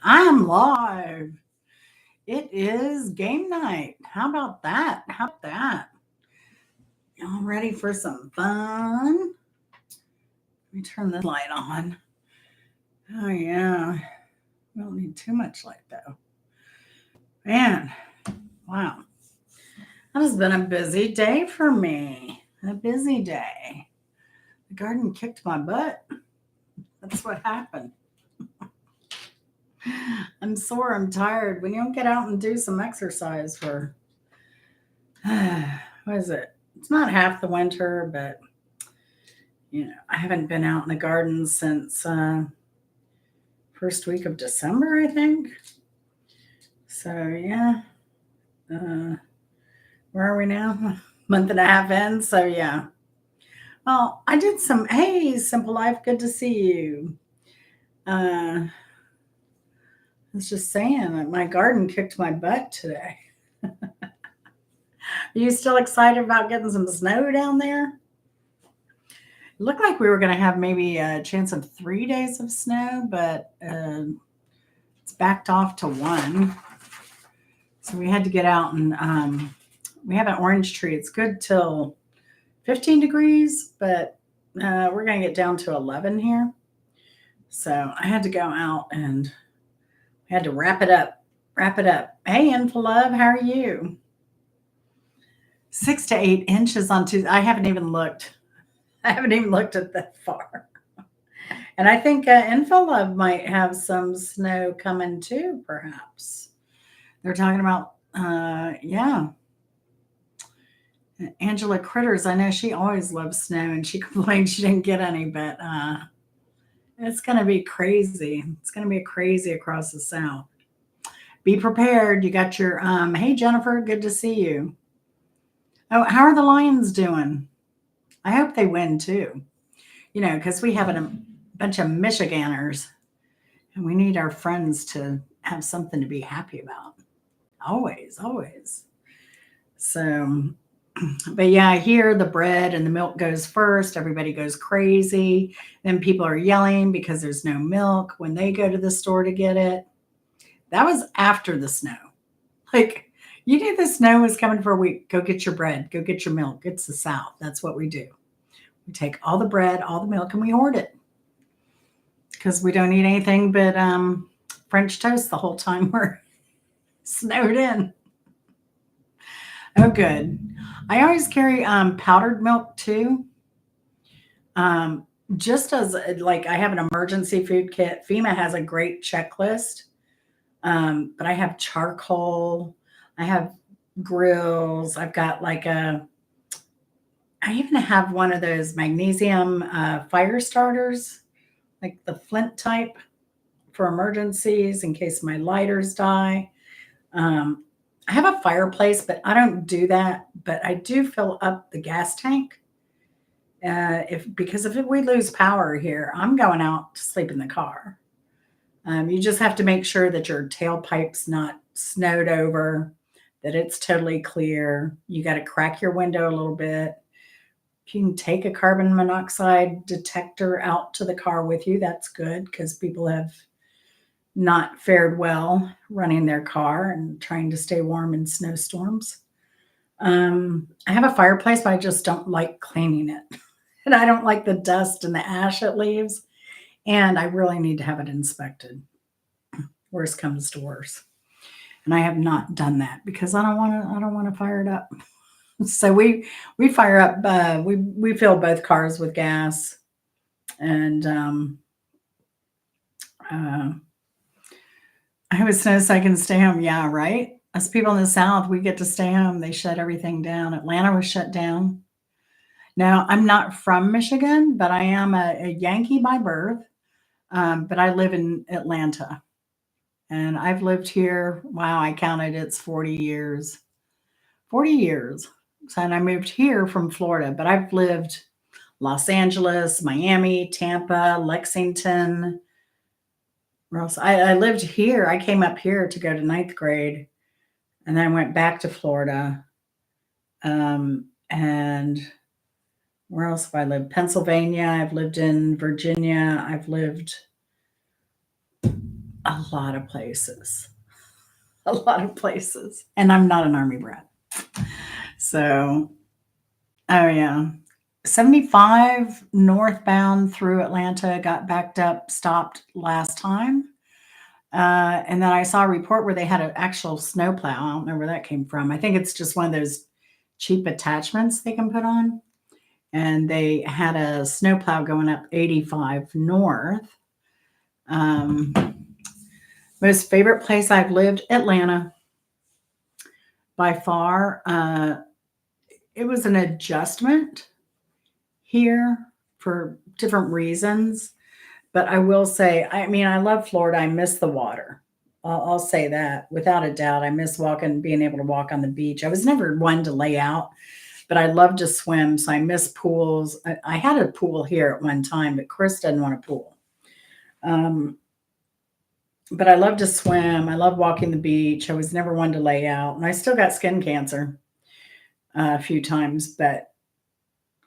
I'm live. It is game night. How about that? How about that? Y'all ready for some fun? Let me turn this light on. Oh, yeah. We don't need too much light, though. Man, wow. That has been a busy day for me. A busy day. The garden kicked my butt. That's what happened. I'm sore. I'm tired. We don't get out and do some exercise for, what is it? It's not half the winter, but I haven't been out in the garden since first week of December, I think. So yeah, uh, where are we now? Month and a half in. So yeah. Well, I did some. Hey, Simple Life, good to see you. I was just saying that my garden kicked my butt today. Are you still excited about getting some snow down there? It looked like we were going to have maybe a chance of 3 days of snow, but it's backed off to one. So we had to get out and we have an orange tree. It's good till 15 degrees, but we're going to get down to 11 here. So I had to go out and I had to wrap it up. Wrap it up. Hey, Love, how are you? 6 to 8 inches on Tuesday. I haven't even looked. I haven't even looked at that far. And I think Love might have some snow coming too, perhaps. They're talking about, yeah, Angela Critters. I know she always loves snow and she complained she didn't get any, but it's going to be crazy. It's going to be crazy across the South. Be prepared. You got your, hey, Jennifer, good to see you. Oh, how are the Lions doing? I hope they win too. Because we have a bunch of Michiganders and we need our friends to have something to be happy about. Always, always. So, but yeah, I hear the bread and the milk goes first. Everybody goes crazy. Then people are yelling because there's no milk when they go to the store to get it. That was after the snow. Like, you knew the snow was coming for a week. Go get your bread. Go get your milk. It's the South. That's what we do. We take all the bread, all the milk, and we hoard it because we don't eat anything but French toast the whole time we're snowed in. Oh, good. I always carry powdered milk too. Um, just as like I have an emergency food kit. FEMA has a great checklist, but I have charcoal. I have grills. I've got like a. I even have one of those magnesium fire starters, like the flint type for emergencies in case my lighters die. Um, I have a fireplace, but I don't do that. But I do fill up the gas tank. If because if we lose power here, I'm going out to sleep in the car. You just have to make sure that your tailpipe's not snowed over, that it's totally clear. You got to crack your window a little bit. If you can take a carbon monoxide detector out to the car with you, that's good because people have not fared well running their car and trying to stay warm in snowstorms. I have a fireplace, but I just don't like cleaning it. And I don't like the dust and the ash it leaves. And I really need to have it inspected. Worst comes to worst. And I have not done that because I don't want to fire it up. So we fire up we fill both cars with gas and uh, I hope it snows so I can stay home. Yeah, right. Us people in the South, we get to stay home. They shut everything down. Atlanta was shut down. Now, I'm not from Michigan, but I am a Yankee by birth. But I live in Atlanta. And I've lived here, wow, I counted it's 40 years. 40 years. So, and I moved here from Florida, but I've lived Los Angeles, Miami, Tampa, Lexington. Where else? I lived here. I came up here to go to ninth grade, and then I went back to Florida. And where else have I lived? Pennsylvania. I've lived in Virginia. I've lived a lot of places. A lot of places. And I'm not an Army brat. So, oh yeah. 75 northbound through Atlanta got backed up, stopped last time. And then I saw a report where they had an actual snowplow. I don't know where that came from. I think it's just one of those cheap attachments they can put on. And they had a snowplow going up 85 north. Most favorite place I've lived, Atlanta, by far. It was an adjustment here for different reasons. But I will say, I mean, I love Florida. I miss the water. I'll say that without a doubt. I miss being able to walk on the beach. I was never one to lay out, but I love to swim. So I miss pools. I had a pool here at one time, but Chris doesn't want a pool. But I love to swim. I love walking the beach. I was never one to lay out. And I still got skin cancer a few times, but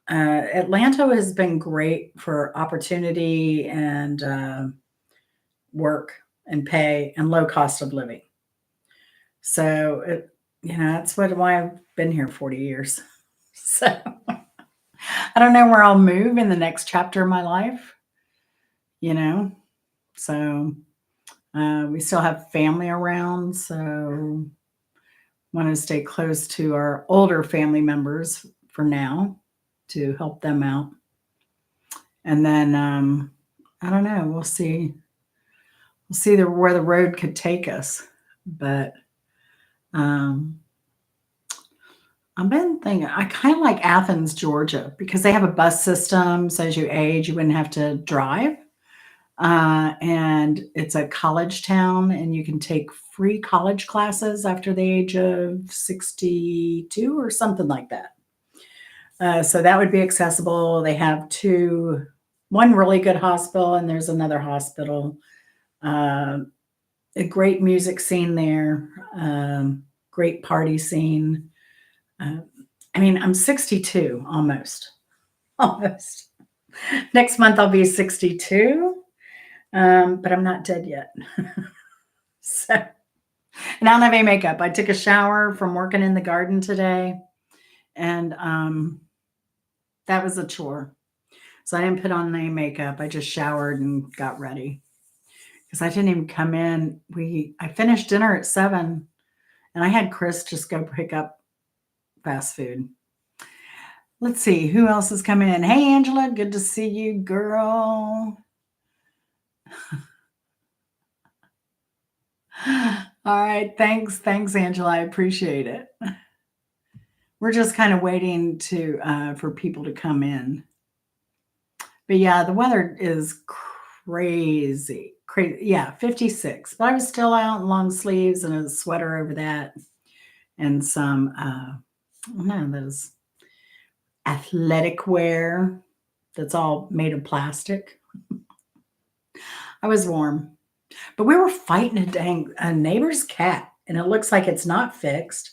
Atlanta has been great for opportunity and work and pay and low cost of living. So, that's why I've been here 40 years. So I don't know where I'll move in the next chapter of my life, you know. So we still have family around. So want to stay close to our older family members for now to help them out. And then I don't know. We'll see. We'll see where the road could take us. But I've been thinking, I kind of like Athens, Georgia, because they have a bus system. So as you age, you wouldn't have to drive. And it's a college town, and you can take free college classes after the age of 62 or something like that. So that would be accessible. They have one really good hospital, and there's another hospital. A great music scene there, great party scene. I mean, I'm 62 almost. Almost. Next month I'll be 62. But I'm not dead yet. So, and I don't have any makeup. I took a shower from working in the garden today, and that was a chore. So I didn't put on any makeup. I just showered and got ready because I didn't even come in. I finished dinner at 7, and I had Chris just go pick up fast food. Let's see who else is coming in. Hey, Angela, good to see you, girl. All right. Thanks, Angela. I appreciate it. We're just kind of waiting for people to come in. But yeah, the weather is crazy. Crazy. Yeah, 56. But I was still out in long sleeves and a sweater over that. And some those athletic wear that's all made of plastic. I was warm. But we were fighting a neighbor's cat, and it looks like it's not fixed,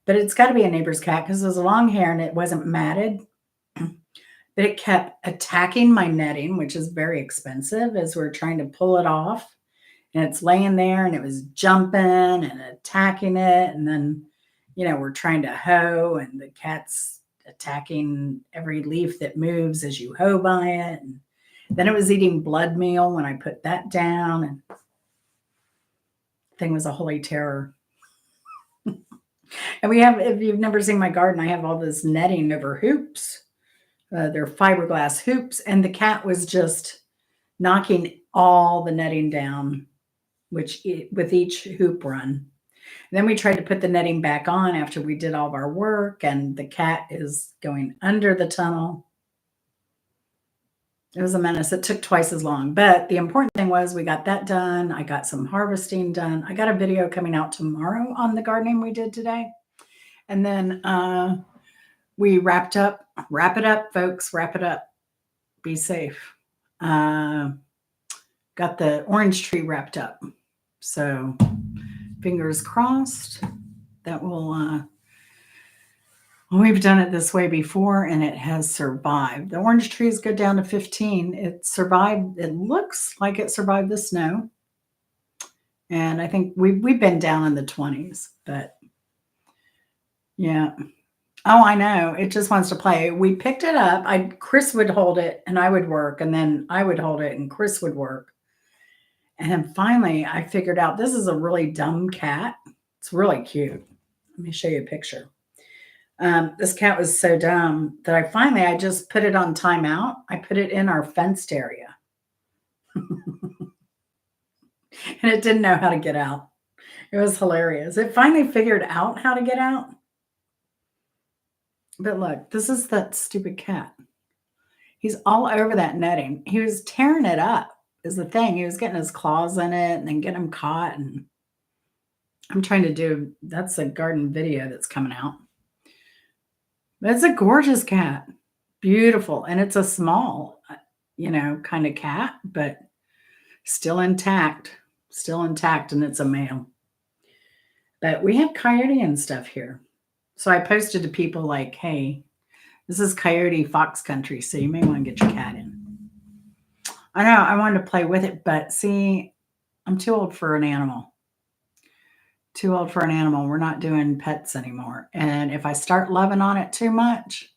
but it's got to be a neighbor's cat because it was long hair and it wasn't matted. But it kept attacking my netting, which is very expensive, as we're trying to pull it off. And it's laying there, and it was jumping and attacking it. And then, we're trying to hoe, and the cat's attacking every leaf that moves as you hoe by it. And then it was eating blood meal when I put that down, and thing was a holy terror. And if you've never seen my garden, I have all this netting over hoops. They're fiberglass hoops, and the cat was just knocking all the netting down, with each hoop run. And then we tried to put the netting back on after we did all of our work, and the cat is going under the tunnel. It was a menace. It took twice as long. But the important thing was we got that done. I got some harvesting done. I got a video coming out tomorrow on the gardening we did today. And then we wrapped up. Wrap it up, folks. Wrap it up. Be safe. Got the orange tree wrapped up. So fingers crossed that will... We've done it this way before, and it has survived. The orange trees go down to 15. It survived. It looks like it survived the snow. And I think we've been down in the 20s, but yeah. Oh, I know. It just wants to play. We picked it up. Chris would hold it and I would work, and then I would hold it and Chris would work. And then finally I figured out this is a really dumb cat. It's really cute. Let me show you a picture. This cat was so dumb that I just put it on timeout. I put it in our fenced area, and it didn't know how to get out. It was hilarious. It finally figured out how to get out. But look, this is that stupid cat. He's all over that netting. He was tearing it up, is the thing. He was getting his claws in it and then getting them caught. And I'm trying to do that's a garden video that's coming out. But it's a gorgeous cat. Beautiful. And it's a small, kind of cat, but still intact. Still intact, and it's a male. But we have coyote and stuff here. So I posted to people like, hey, this is coyote fox country, so you may want to get your cat in. I know I wanted to play with it, but see, I'm too old for an animal. Too old for an animal. We're not doing pets anymore. And if I start loving on it too much,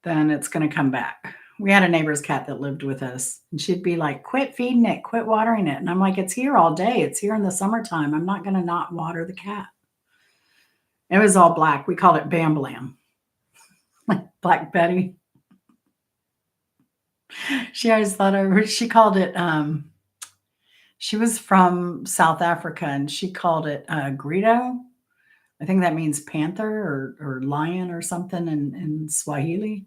then it's going to come back. We had a neighbor's cat that lived with us, and she'd be like, quit feeding it, quit watering it. And I'm like, it's here all day. It's here in the summertime. I'm not going to not water the cat. It was all black. We called it Bam Blam. Black Betty. She always she called it, she was from South Africa and she called it Grito. I think that means panther or lion or something in Swahili.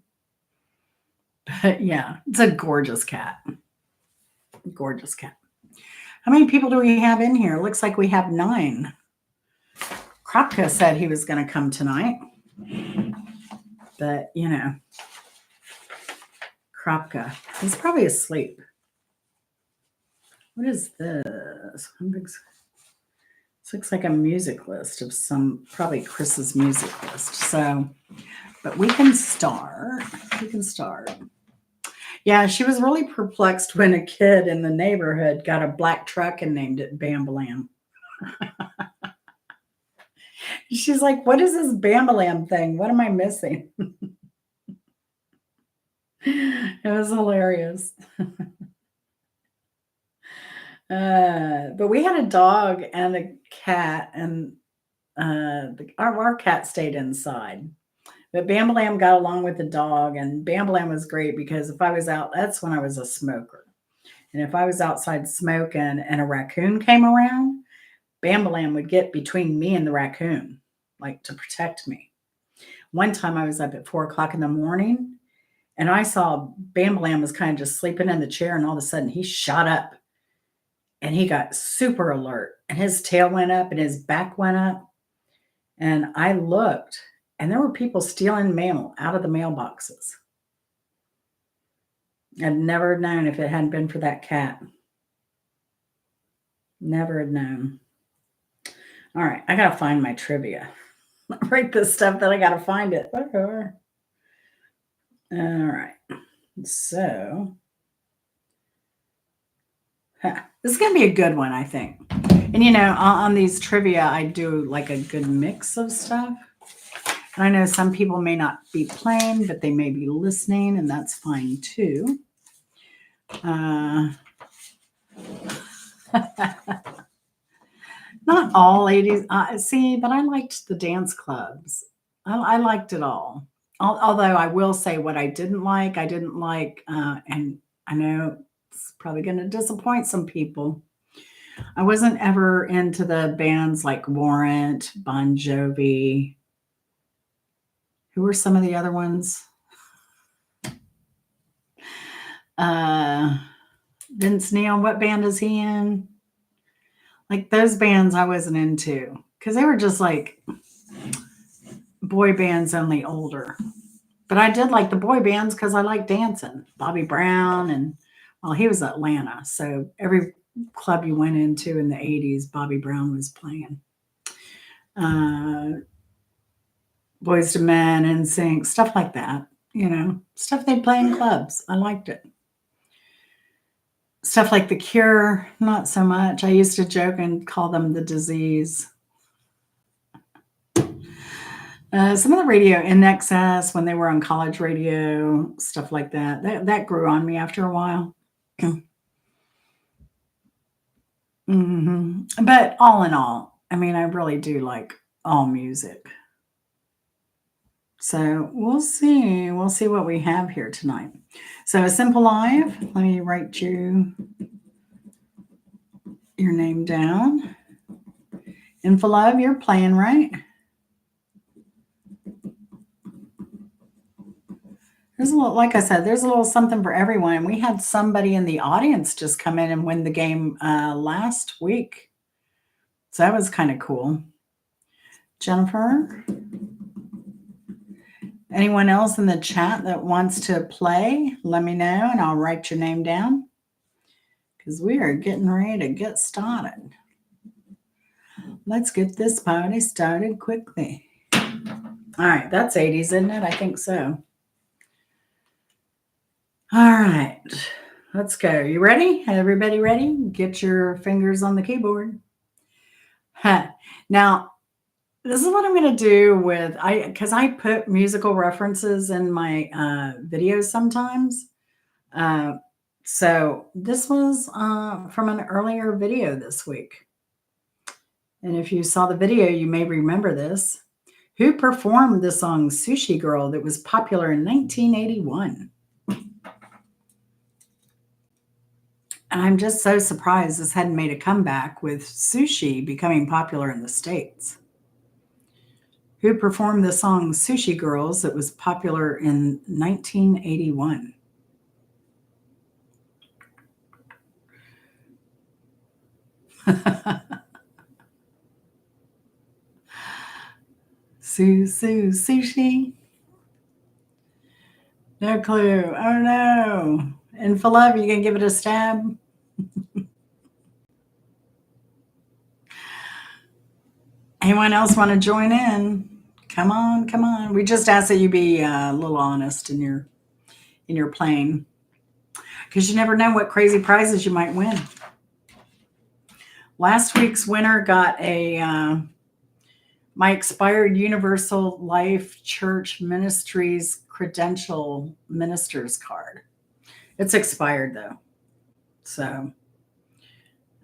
But yeah, it's a gorgeous cat. Gorgeous cat. How many people do we have in here? It looks like we have 9. Kropka said he was going to come tonight. But, Kropka. He's probably asleep. What is this? This looks like a music list of probably Chris's music list. So, but we can start. Yeah, she was really perplexed when a kid in the neighborhood got a black truck and named it Bam Blam. She's like, what is this Bam Blam thing? What am I missing? It was hilarious. But we had a dog and a cat, and our cat stayed inside. But Bam Blam got along with the dog, and Bam Blam was great because if I was out, that's when I was a smoker. And if I was outside smoking and a raccoon came around, Bam Blam would get between me and the raccoon, like to protect me. One time I was up at 4:00 in the morning and I saw Bam Blam was kind of just sleeping in the chair, and all of a sudden he shot up and he got super alert and his tail went up and his back went up. And I looked and there were people stealing mail out of the mailboxes. I'd never known if it hadn't been for that cat. Never had known. All right, I gotta find my trivia. Write this stuff that I gotta find it. Okay. All right. So this is gonna be a good one, I think. And on these trivia, I do like a good mix of stuff. And I know some people may not be playing, but they may be listening, and that's fine too. Not all ladies. See, but I liked the dance clubs. I liked it all. Although I will say what I didn't like, and I know it's probably going to disappoint some people. I wasn't ever into the bands like Warrant, Bon Jovi. Who were some of the other ones? Vince Neil, what band is he in? Like those bands I wasn't into because they were just like boy bands, only older. But I did like the boy bands because I liked dancing. Bobby Brown he was Atlanta. So every club you went into in the 80s, Bobby Brown was playing. Boys to Men, NSYNC, stuff like that. Stuff they play in clubs. I liked it. Stuff like The Cure, not so much. I used to joke and call them the disease. Some of the radio in excess when they were on college radio, stuff like that. That grew on me after a while. But all in all, I mean, I really do like all music. So we'll see. We'll see what we have here tonight. So a simple live. Let me write your name down. Info Love, you're playing, right? There's a little, like I said, there's a little something for everyone. We had somebody in the audience just come in and win the game last week. So that was kind of cool. Jennifer, anyone else in the chat that wants to play, let me know and I'll write your name down because we are getting ready to get started. Let's get this party started quickly. All right, that's 80s, isn't it? I think so. All right, let's go. You ready? Everybody ready? Get your fingers on the keyboard. Now, this is what I'm going to do with because I put musical references in my videos sometimes. So this was from an earlier video this week. And if you saw the video, you may remember this. Who performed the song Sushi Girl that was popular in 1981? And I'm just so surprised this hadn't made a comeback with sushi becoming popular in the States. Who performed the song Sushi Girls that was popular in 1981? Sushi. No clue. Oh no. And for love, you gonna give it a stab? Anyone else want to join in? Come on. We just ask that you be a little honest in your playing, because you never know what crazy prizes you might win. Last week's winner got a my expired Universal Life Church Ministries credential minister's card. It's expired though, so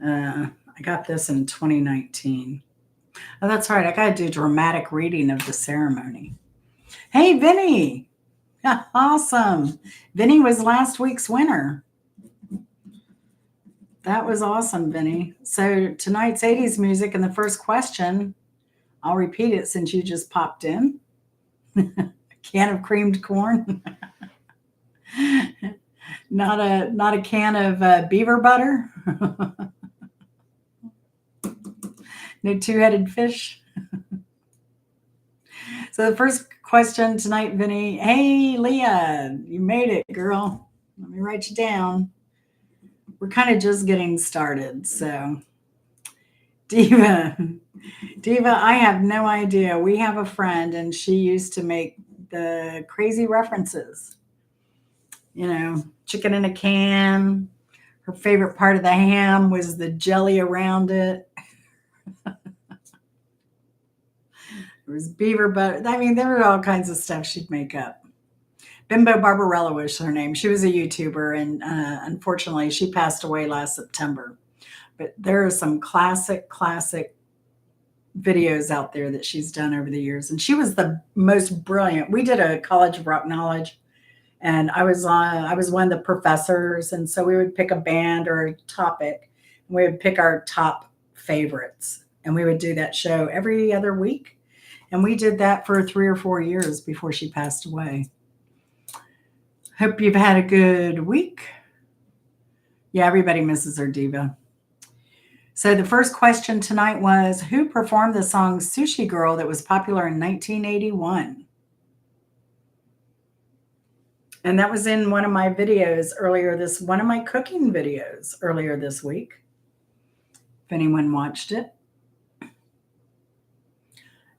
I got this in 2019. Oh, that's right. I got to do dramatic reading of the ceremony. Hey, Vinny. Awesome. Vinny was last week's winner. That was awesome, Vinny. So tonight's 80s music, and the first question, I'll repeat it since you just popped in. A can of creamed corn. Not a can of beaver butter. No two-headed fish. So the first question tonight, Vinny. Hey, Leah, you made it, girl. Let me write you down. We're kind of just getting started. So, Diva, I have no idea. We have a friend, and she used to make the crazy references. You know, chicken in a can. Her favorite part of the ham was the jelly around it. There was beaver butter. I mean, there were all kinds of stuff she'd make up. Bimbo Barbarella was her name. She was a YouTuber, and unfortunately, she passed away last September. But there are some classic videos out there that she's done over the years, and she was the most brilliant. We did a College of Rock Knowledge, and I was one of the professors, and so we would pick a band or a topic, and we would pick our top favorites, and we would do that show every other week. And we did that for 3 or 4 years before she passed away. Hope you've had a good week. Yeah, everybody misses her, Diva. So the first question tonight was, who performed the song Sushi Girl that was popular in 1981? And that was in one of my videos one of my cooking videos earlier this week. If anyone watched it.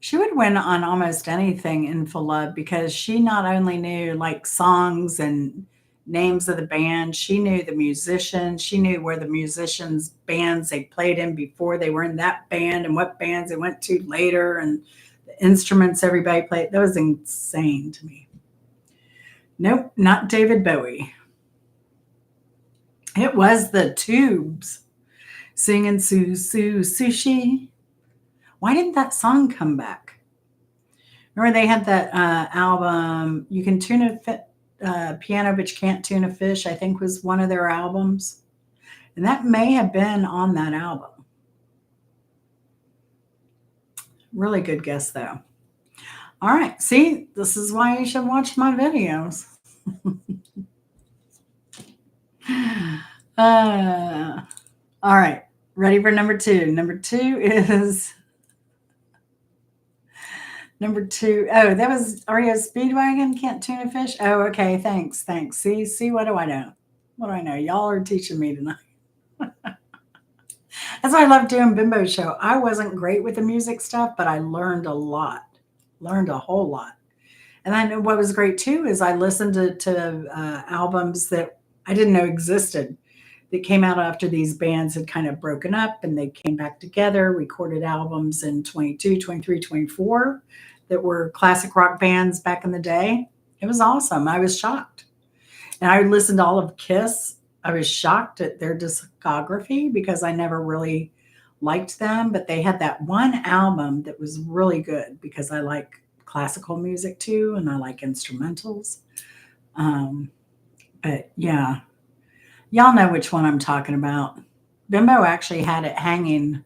She would win on almost anything in Full Love because she not only knew like songs and names of the band. She knew the musicians. She knew where the musicians' bands they played in before they were in that band and what bands they went to later and the instruments everybody played. That was insane to me. Nope, not David Bowie. It was the Tubes singing Sue Sue Sushi. Why didn't that song come back? Remember they had that album, You Can Tune a Piano, but you can't tune a fish, I think was one of their albums. And that may have been on that album. Really good guess, though. All right. See, this is why you should watch my videos. All right. Ready for number two? Number two is. Number two. Oh, that was REO Speedwagon. Can't tune a fish. Oh, okay. Thanks. Thanks. See, what do I know? What do I know? Y'all are teaching me tonight. That's why I love doing Bimbo Show. I wasn't great with the music stuff, but I learned a lot. Learned a whole lot. And then what was great too is I listened to albums that I didn't know existed that came out after these bands had kind of broken up and they came back together, recorded albums in 22, 23, 24 that were classic rock bands back in the day. It was awesome. I was shocked. And I listened to all of Kiss. I was shocked at their discography because I never really liked them, but they had that one album that was really good because I like classical music too and I like instrumentals. But yeah, y'all know which one I'm talking about. Bimbo actually had it hanging,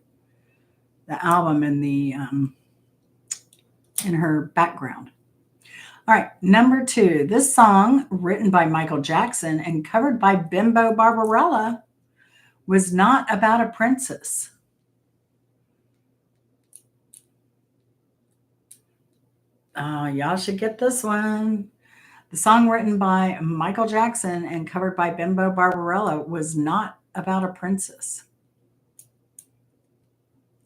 the album in her background. All right, number two. This song, written by Michael Jackson and covered by Bimbo Barbarella, was not about a princess. Y'all should get this one. The song written by Michael Jackson and covered by Bimbo Barbarella was not about a princess.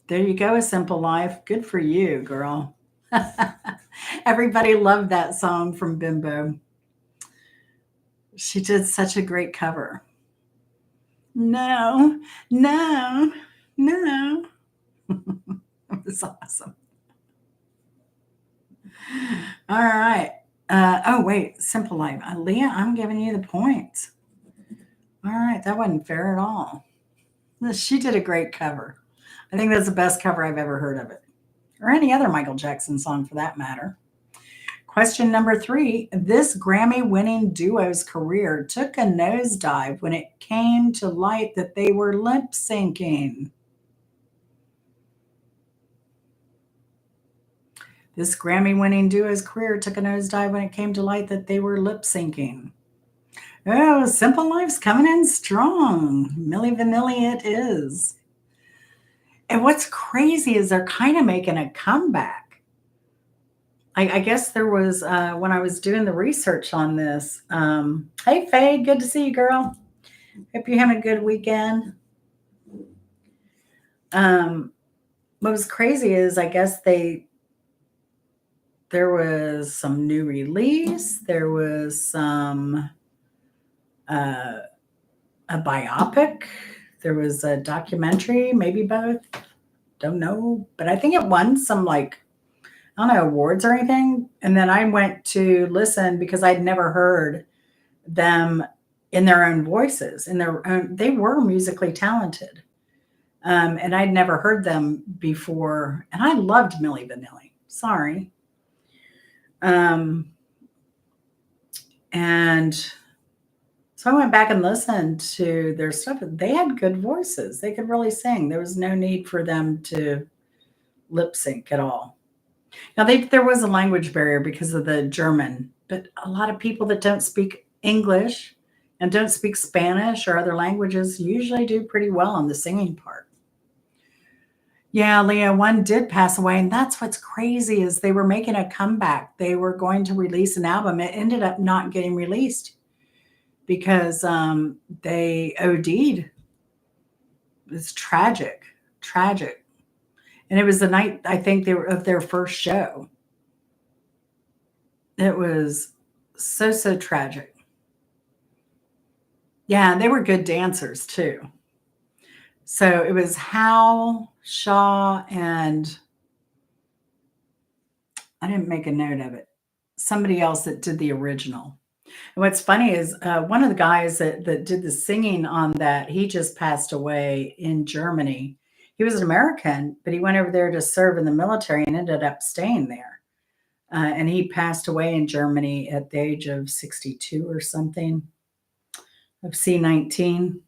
There you go, A Simple Life. Good for you, girl. Everybody loved that song from Bimbo. She did such a great cover. No, no, no. It was awesome. All right. Oh, wait, Simple Life. Leah, I'm giving you the points. All right, that wasn't fair at all. She did a great cover. I think that's the best cover I've ever heard of it, or any other Michael Jackson song for that matter. Question number three. This Grammy winning duo's career took a nosedive when it came to light that they were lip syncing. This Grammy winning duo's career took a nosedive when it came to light that they were lip syncing. Oh, Simple Life's coming in strong. Milli Vanilli it is. And what's crazy is they're kind of making a comeback. I guess there was, when I was doing the research on this, hey, Faye, good to see you, girl. Hope you're having a good weekend. What was crazy is I guess there was some new release. There was some a biopic. There was a documentary, maybe both. Don't know, but I think it won some I don't know, awards or anything. And then I went to listen because I'd never heard them in their own voices. In their own, they were musically talented, and I'd never heard them before. And I loved Milli Vanilli. Sorry. And so I went back and listened to their stuff. They had good voices. They could really sing. There was no need for them to lip sync at all. Now, there was a language barrier because of the German, but a lot of people that don't speak English and don't speak Spanish or other languages usually do pretty well on the singing part. Yeah, Leah, one did pass away, and that's what's crazy is they were making a comeback. They were going to release an album. It ended up not getting released because they OD'd. It's tragic, tragic. And it was the night, I think, they were of their first show. It was so, so tragic. Yeah, they were good dancers too. So it was Hal, Shaw, and I didn't make a note of it. Somebody else that did the original. And what's funny is one of the guys that did the singing on that, he just passed away in Germany. He was an American, but he went over there to serve in the military and ended up staying there. And he passed away in Germany at the age of 62 or something of C-19.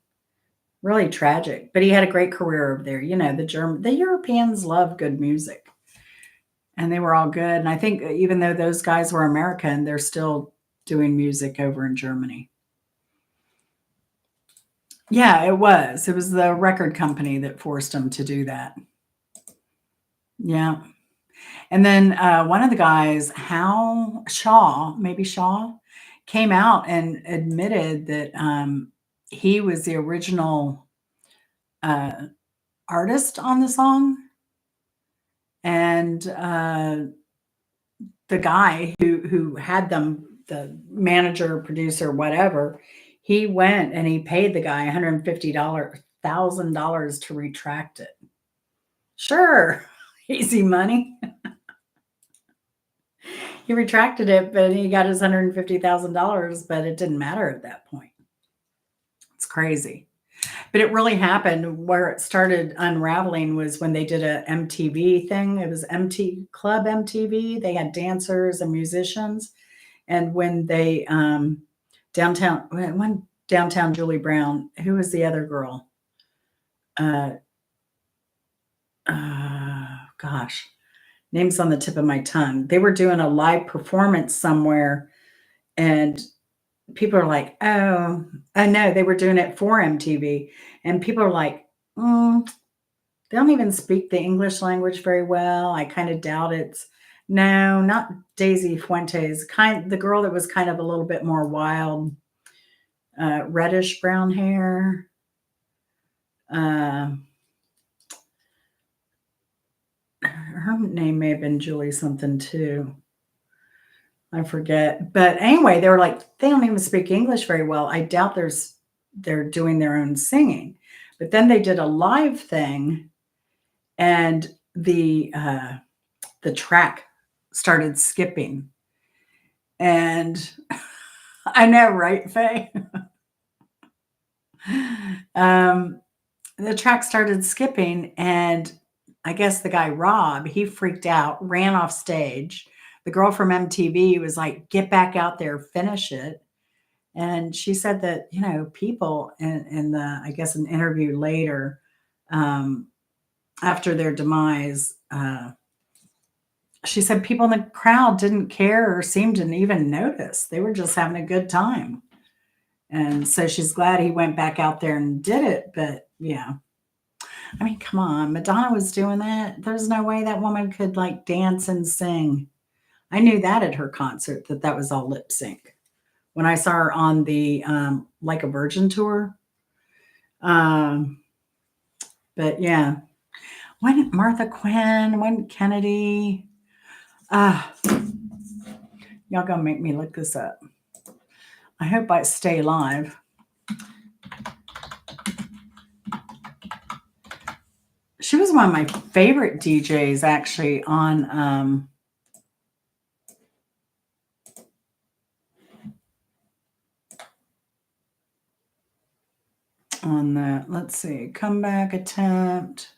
Really tragic, but he had a great career over there. You know, the Europeans love good music, and they were all good. And I think even though those guys were American, they're still doing music over in Germany. Yeah, it was. It was the record company that forced them to do that. Yeah. And then one of the guys, Hal Shaw, maybe Shaw, came out and admitted that he was the original uh, artist on the song. And the guy who had them, the manager, producer, whatever, he went and he paid the guy $150,000 to retract it. Sure, easy money. He retracted it, but he got his $150,000, but it didn't matter at that point. It's crazy. But it really happened where it started unraveling was when they did a MTV thing. It was Club MTV. They had dancers and musicians. And when they when downtown Julie Brown, who was the other girl? Uh, Gosh, name's on the tip of my tongue. They were doing a live performance somewhere, and people are like, "Oh, I know." They were doing it for MTV, and people are like, "They don't even speak the English language very well. I kind of doubt it's." No, not Daisy Fuentes. The girl that was kind of a little bit more wild, reddish brown hair. Uh, her name may have been Julie something too. I forget. But anyway, they were like, they don't even speak English very well. I doubt they're doing their own singing. But then they did a live thing, and the track started skipping. And I know, right, Faye? um, the track started skipping, and I guess the guy Rob, he freaked out, ran off stage. The girl from MTV was like, "Get back out there, finish it." And she said that, people in the, I guess, an interview later, um, after their demise, she said people in the crowd didn't care or seemed to even notice. They were just having a good time. And so she's glad he went back out there and did it. But yeah, I mean, come on. Madonna was doing that. There's no way that woman could like dance and sing. I knew that at her concert that that was all lip sync. When I saw her on the Like a Virgin tour. Um, but yeah, when Martha Quinn, when Kennedy, ah, y'all gonna make me look this up. I hope I stay alive. She was one of my favorite DJs actually on that. Let's see, comeback attempt.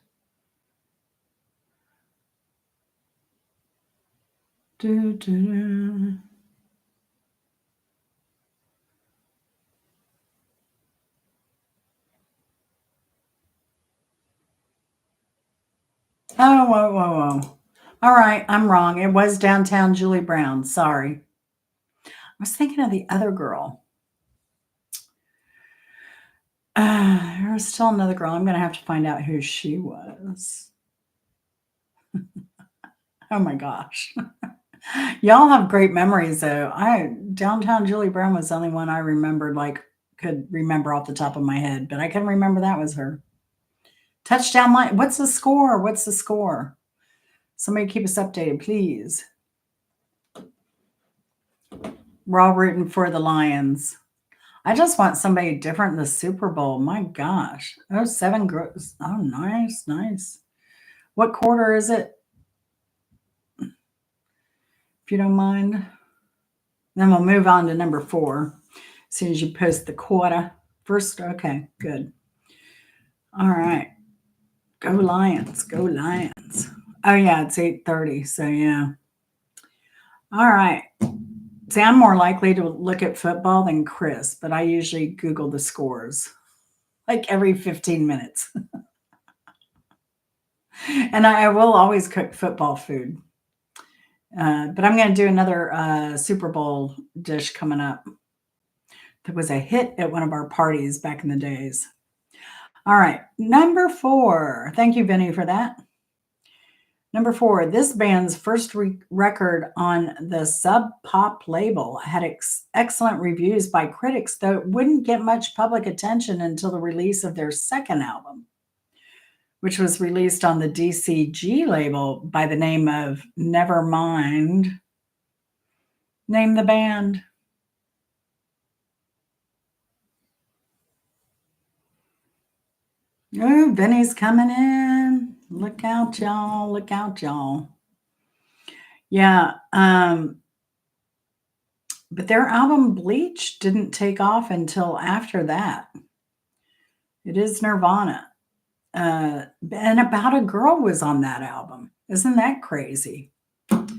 Do, do, do. Oh, whoa, whoa, whoa. All right, I'm wrong. It was downtown Julie Brown. Sorry. I was thinking of the other girl. There was still another girl. I'm going to have to find out who she was. Oh my gosh. Y'all have great memories though. Downtown Julie Brown was the only one I remembered, like could remember off the top of my head, but I couldn't remember that was her. Touchdown line. What's the score? What's the score? Somebody keep us updated, please. We're all rooting for the Lions. I just want somebody different in the Super Bowl. My gosh. Oh, seven gross. Oh, nice, nice. What quarter is it, if you don't mind? Then we'll move on to number 4 as soon as you post the quarter. First, okay, good. All right. Go Lions. Go Lions. Oh yeah, it's 8:30. So yeah. All right. See, I'm more likely to look at football than Chris, but I usually Google the scores like every 15 minutes. And I will always cook football food. But I'm going to do another Super Bowl dish coming up. That was a hit at one of our parties back in the days. All right, number 4. Thank you, Vinny, for that. Number 4, this band's first record on the Sub Pop label had excellent reviews by critics, though it wouldn't get much public attention until the release of their second album, which was released on the DCG label by the name of Nevermind. Name the band. Oh, Vinny's coming in. Look out, y'all. Look out, y'all. Yeah. But their album Bleach didn't take off until after that. It is Nirvana. And About a Girl was on that album. Isn't that crazy? The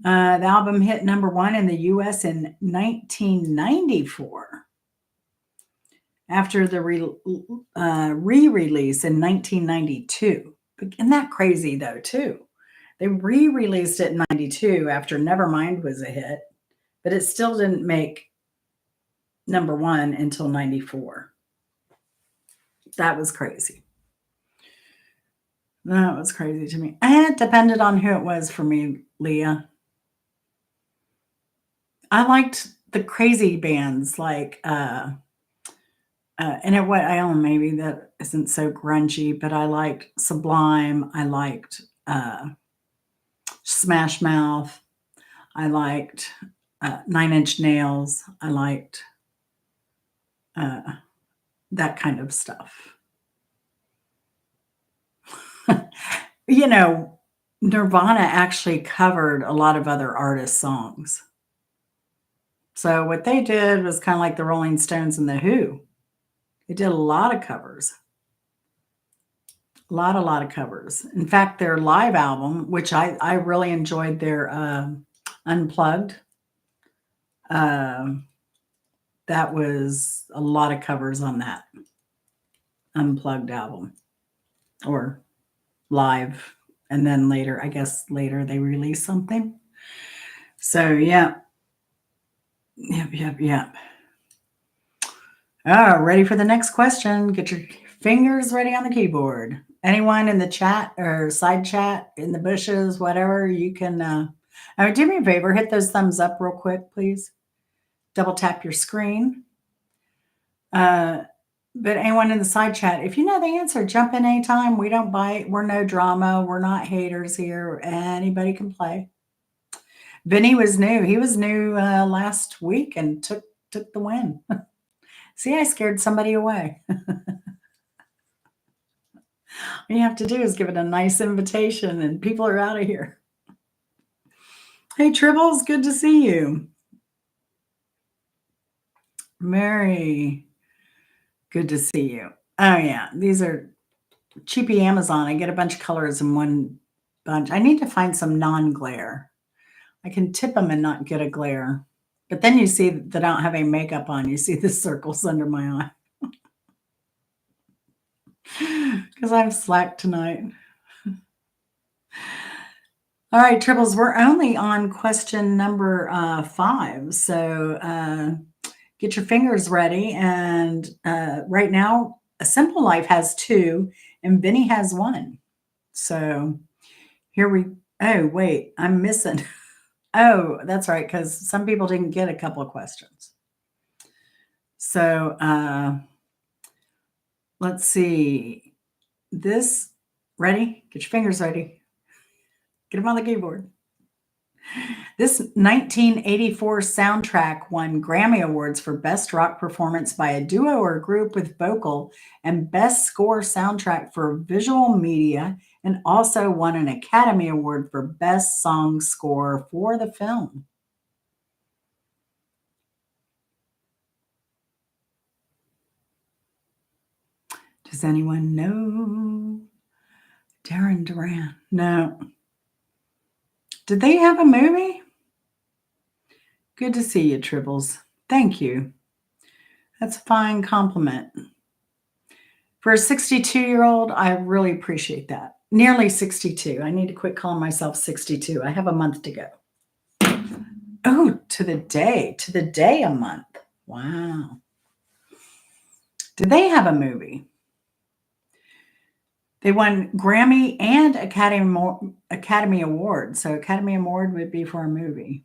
album hit number 1 in the US in 1994 after the re-release in 1992. Isn't that crazy, though, too? They re-released it in 92 after Nevermind was a hit, but it still didn't make number 1 until 94. That was crazy. That was crazy to me. And it depended on who it was for me, Leah. I liked the crazy bands like and I don't maybe that isn't so grungy, but I liked Sublime. I liked Smash Mouth. I liked Nine Inch Nails. I liked that kind of stuff. You know, Nirvana actually covered a lot of other artists' songs. So what they did was kind of like the Rolling Stones and the Who. They did a lot of covers. A lot of covers. In fact, their live album, which I really enjoyed their Unplugged, that was a lot of covers on that Unplugged album or live. And then later, I guess later they released something. So yeah. Yep. Oh, ready for the next question. Get your fingers ready on the keyboard. Anyone in the chat or side chat in the bushes, whatever, you can do me a favor, hit those thumbs up real quick, please. Double tap your screen. But anyone in the side chat, if you know the answer, jump in anytime. We don't bite. We're no drama. We're not haters here. Anybody can play. Vinny was new. He was new last week and took the win. See, I scared somebody away. All you have to do is give it a nice invitation and people are out of here. Hey, Tribbles, good to see you. Mary, good to see you. Oh, yeah, these are cheapy Amazon. I get a bunch of colors in one bunch. I need to find some non-glare. I can tip them and not get a glare. But then you see that I don't have any makeup on. You see the circles under my eye. Because I'm slack tonight. All right, Tribbles, we're only on question number 5. So get your fingers ready. And right now, A Simple Life has 2 and Vinny has 1. So oh, wait, I'm missing. Oh, that's right, because some people didn't get a couple of questions. So let's see. Ready? Get your fingers ready. Get them on the keyboard. This 1984 soundtrack won Grammy Awards for Best Rock Performance by a Duo or Group with Vocal and Best Score Soundtrack for Visual Media, and also won an Academy Award for Best Song Score for the film. Does anyone know Darren Duran? No. Did they have a movie? Good to see you, Tribbles. Thank you. That's a fine compliment. For a 62-year-old, I really appreciate that. Nearly 62. I need to quit calling myself 62. I have a month to go. Oh, to the day a month. Wow. Did they have a movie? They won Grammy and Academy Award. So Academy Award would be for a movie.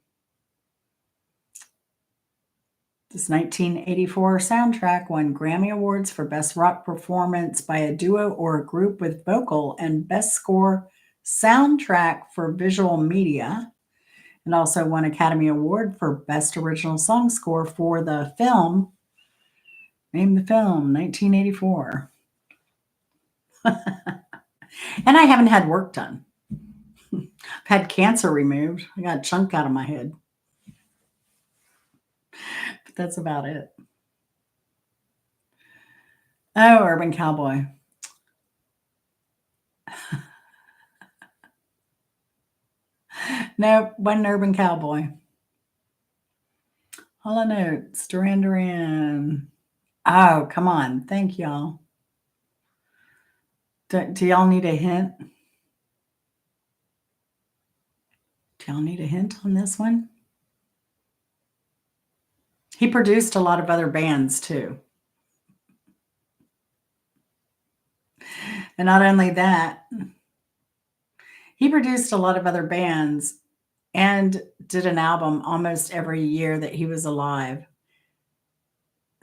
This 1984 soundtrack won Grammy Awards for Best Rock Performance by a Duo or a Group with Vocal and Best Score Soundtrack for Visual Media, and also won Academy Award for Best Original Song Score for the film. Name the film, 1984. And I haven't had work done. I've had cancer removed. I got a chunk out of my head. But that's about it. Oh, Urban Cowboy. Nope, wasn't Urban Cowboy. Hall & Oates, Duran Duran. Oh, come on. Thank y'all. Do y'all need a hint? Do y'all need a hint on this one? He produced a lot of other bands too. And not only that, he produced a lot of other bands and did an album almost every year that he was alive,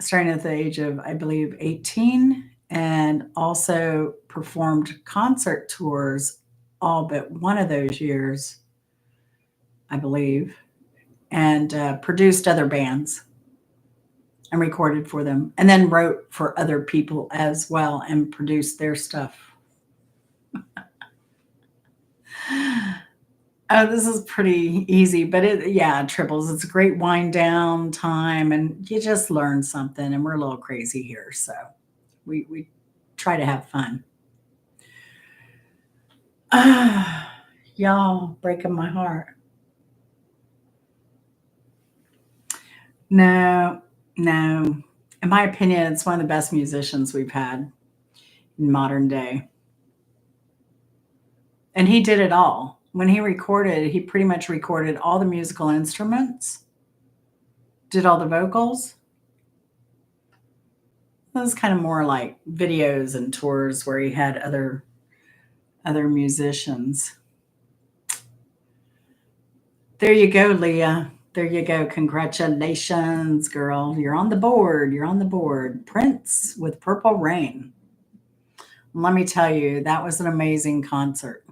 starting at the age of, I believe, 18, and also performed concert tours all but one of those years, I believe, and produced other bands and recorded for them, and then wrote for other people as well and produced their stuff. Oh, this is pretty easy, but Tribbles, it's a great wind down time, and you just learn something, and we're a little crazy here, so we try to have fun. Y'all breaking my heart. No. In my opinion, it's one of the best musicians we've had in modern day. And he did it all. When he recorded, he pretty much recorded all the musical instruments, did all the vocals. It was kind of more like videos and tours where he had other musicians. There you go, Leah. There you go. Congratulations, girl. You're on the board. Prince with Purple Rain. Let me tell you, that was an amazing concert.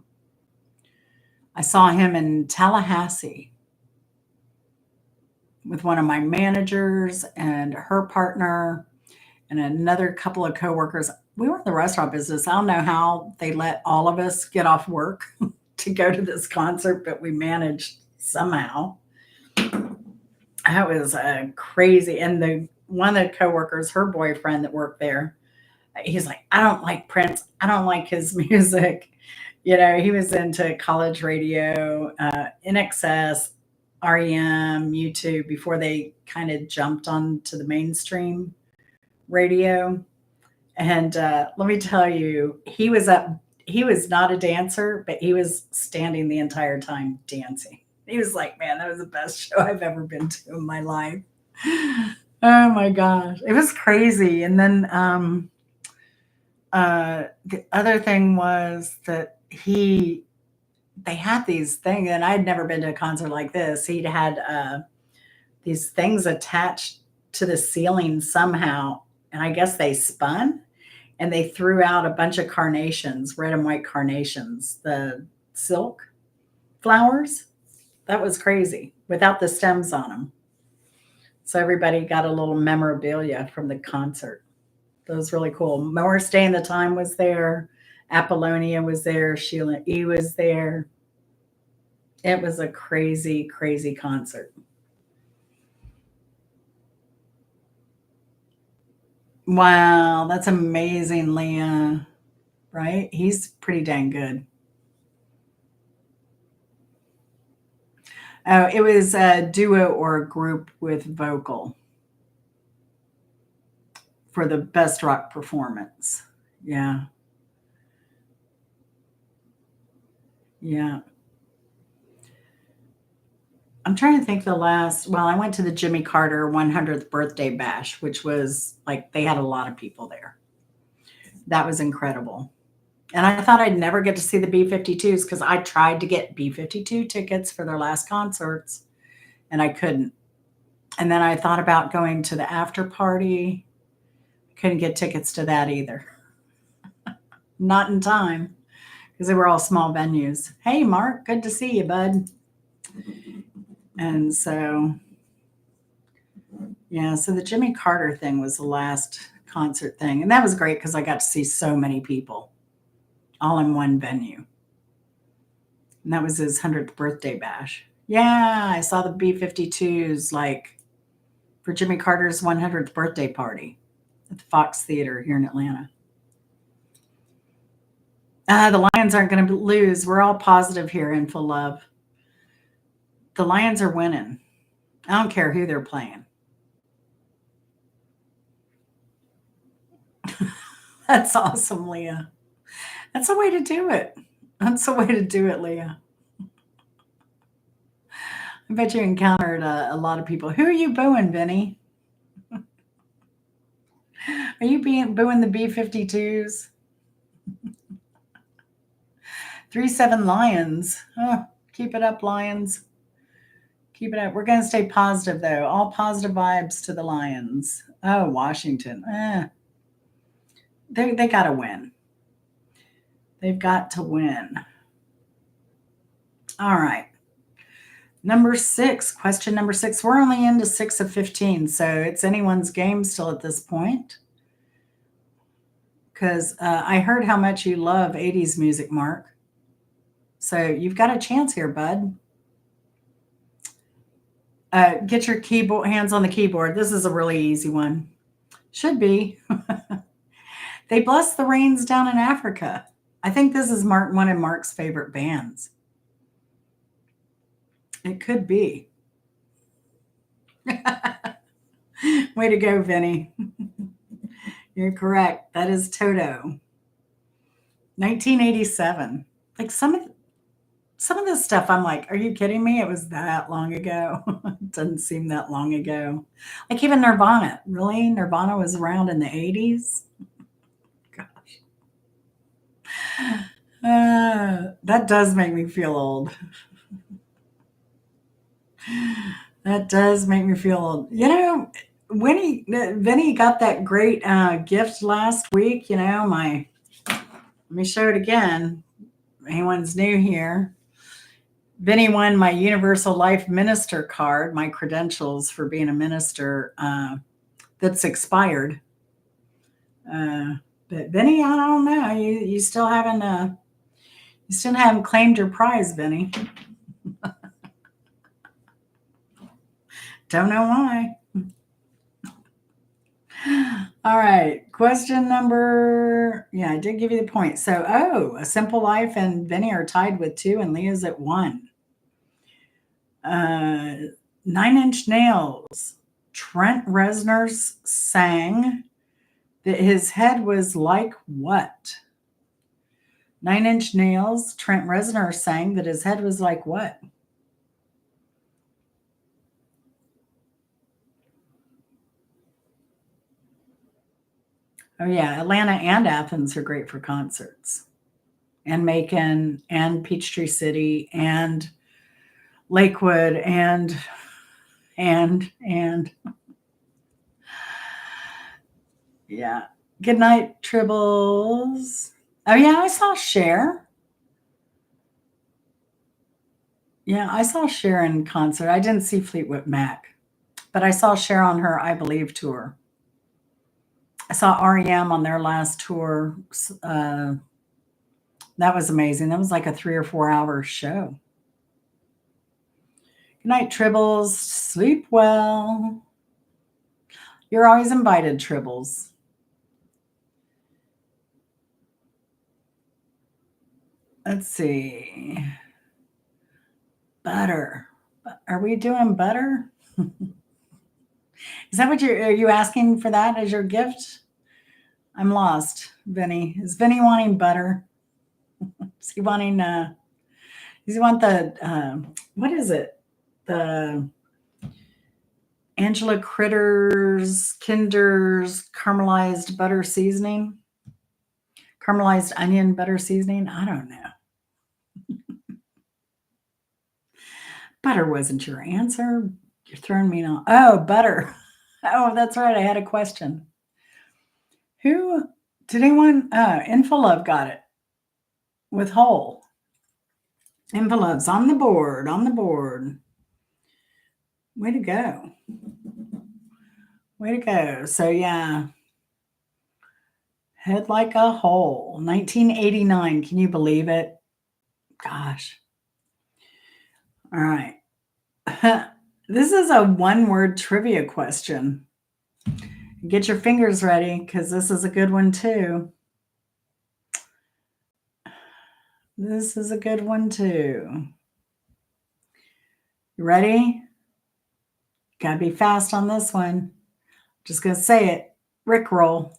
I saw him in Tallahassee with one of my managers and her partner and another couple of coworkers. We were in the restaurant business. I don't know how they let all of us get off work to go to this concert, but we managed somehow. That was crazy. And one of the coworkers, her boyfriend that worked there, he's like, I don't like Prince. I don't like his music. You know, he was into college radio, NXS, REM, U2 before they kind of jumped onto the mainstream radio. And let me tell you, he was not a dancer, but he was standing the entire time dancing. He was like, man, that was the best show I've ever been to in my life. Oh my gosh. It was crazy. And then the other thing was that they had these things, and I had never been to a concert like this. He'd had these things attached to the ceiling somehow, and I guess they spun, and they threw out a bunch of carnations, red and white carnations, the silk flowers. That was crazy without the stems on them. So everybody got a little memorabilia from the concert. That was really cool. Morris Day and the Time was there. Apollonia was there. Sheila E was there. It was a crazy, crazy concert. Wow, that's amazing, Leah. Right? He's pretty dang good. Oh, it was a duo or a group with vocal for the best rock performance. Yeah. Yeah. I'm trying to think the last, well, I went to the Jimmy Carter 100th birthday bash, which was like they had a lot of people there. That was incredible. And I thought I'd never get to see the B-52s because I tried to get B-52 tickets for their last concerts and I couldn't. And then I thought about going to the after party. Couldn't get tickets to that either. Not in time because they were all small venues. Hey, Mark, good to see you, bud. And so, yeah, so the Jimmy Carter thing was the last concert thing. And that was great because I got to see so many people all in one venue. And that was his 100th birthday bash. Yeah, I saw the B-52s like for Jimmy Carter's 100th birthday party at the Fox Theater here in Atlanta. The Lions aren't going to lose. We're all positive here in full love. The Lions are winning. I don't care who they're playing. That's awesome, Leah. That's a way to do it. That's a way to do it, Leah. I bet you encountered a lot of people. Who are you booing, Vinny? Are you booing the B-52s? 3-7 Lions. Oh, keep it up, Lions. Keep it up. We're going to stay positive, though. All positive vibes to the Lions. Oh, Washington. They got to win. They've got to win. All right. Number 6, question number 6. We're only into 6 of 15, so it's anyone's game still at this point. Because I heard how much you love 80s music, Mark. So you've got a chance here, bud. Get your keyboard hands on the keyboard. This is a really easy one. Should be. They bless the rains down in Africa. I think this is one of Mark's favorite bands. It could be. Way to go, Vinny. You're correct. That is Toto. 1987. Like some of this stuff, I'm like, are you kidding me? It was that long ago. It doesn't seem that long ago. Like even Nirvana. Really? Nirvana was around in the 80s? Gosh. That does make me feel old. That does make me feel old. When Vinny got that great gift last week, let me show it again. Anyone's new here. Vinny won my Universal Life Minister card, my credentials for being a minister that's expired. But Vinny, I don't know. You still haven't claimed your prize, Vinny. Don't know why. All right. Question number. Yeah, I did give you the point. So, A Simple Life and Vinny are tied with 2, and Leah's at 1. 9 Inch Nails. Trent Reznor sang that his head was like what? 9 Inch Nails. Trent Reznor sang that his head was like what? Oh, yeah. Atlanta and Athens are great for concerts. And Macon and Peachtree City and Lakewood and yeah. Good night, Tribbles. Oh, yeah. I saw Cher. Yeah, I saw Cher in concert. I didn't see Fleetwood Mac, but I saw Cher on her I Believe tour. I saw REM on their last tour. That was amazing. That was like a 3 or 4 hour show. Good night, Tribbles. Sleep well. You're always invited, Tribbles. Let's see. Butter. Are we doing butter? Is that what are you asking for that as your gift? I'm lost, Vinny. Is Vinny wanting butter? Is he wanting does he want the what is it? The Angela Critters Kinder's caramelized butter seasoning? Caramelized onion butter seasoning? I don't know. Butter wasn't your answer. You're throwing me off. Oh, butter. Oh, that's right. I had a question. Who did anyone? Infolove got it with whole. Infolove's on the board. On the board. Way to go. Way to go. So yeah. Head like a hole. 1989. Can you believe it? Gosh. All right. This is a one-word trivia question. Get your fingers ready because this is a good one too. This is a good one too. You ready? Gotta be fast on this one. Just gonna say it. Rickroll.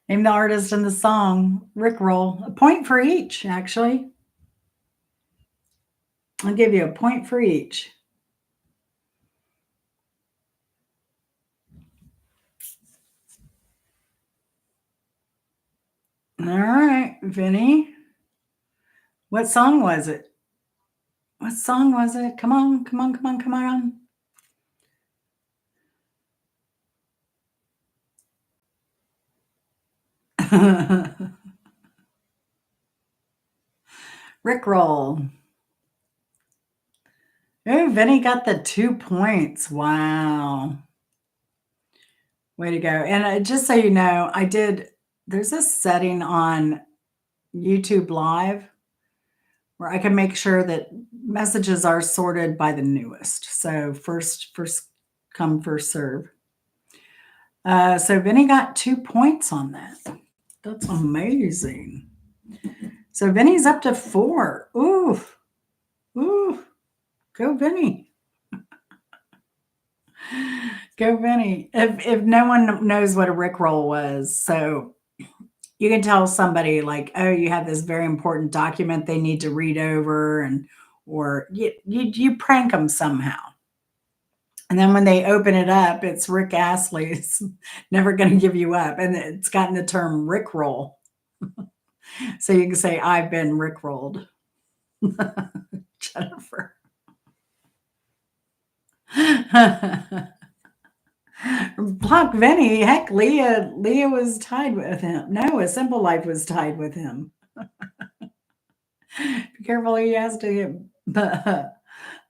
Name the artist and the song. Rickroll. A point for each, actually. I'll give you a point for each. All right, Vinny. What song was it? What song was it? Come on, come on, come on, come on. Rickroll. Oh, Vinny got the 2 points. Wow. Way to go. And just so you know, there's a setting on YouTube Live where I can make sure that messages are sorted by the newest. So first come, first serve. So Vinny got 2 points on that. That's amazing. So Vinny's up to 4. Ooh. Ooh. Go Vinny. Go Vinny. If no one knows what a Rickroll was, so you can tell somebody like, oh, you have this very important document they need to read over, or you prank them somehow. And then when they open it up, it's Rick Astley's Never Gonna Give You Up. And it's gotten the term Rickroll. So you can say, I've been Rickrolled. Jennifer. Block Vinny. Heck, Leah was tied with him. No, A Simple Life was tied with him. Be careful, he has to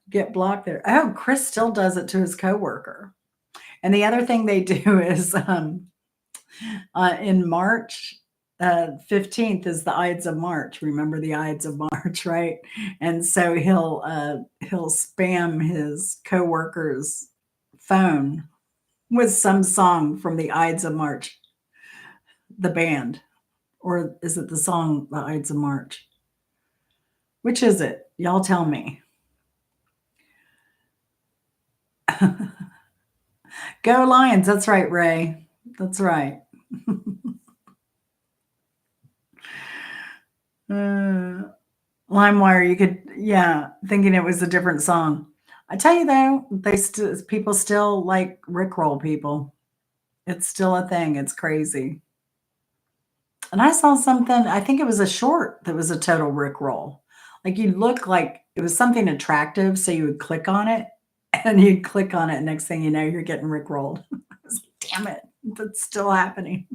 get blocked there. Oh, Chris still does it to his coworker. And the other thing they do is in March, 15th is the Ides of March. Remember the Ides of March, right? And so he'll spam his coworker's phone with some song from the Ides of March, the band, or is it the song the Ides of March? Which is it? Y'all tell me. Go Lions. That's right, Ray. That's right. LimeWire, you could, yeah, thinking it was a different song. I tell you though, people still like Rickroll people. It's still a thing. It's crazy. And I saw something, I think it was a short that was a total Rickroll. Like you look like it was something attractive, so you would click on it, and you'd click on it. Next thing you know, you're getting Rickrolled. I was like, damn it, that's still happening.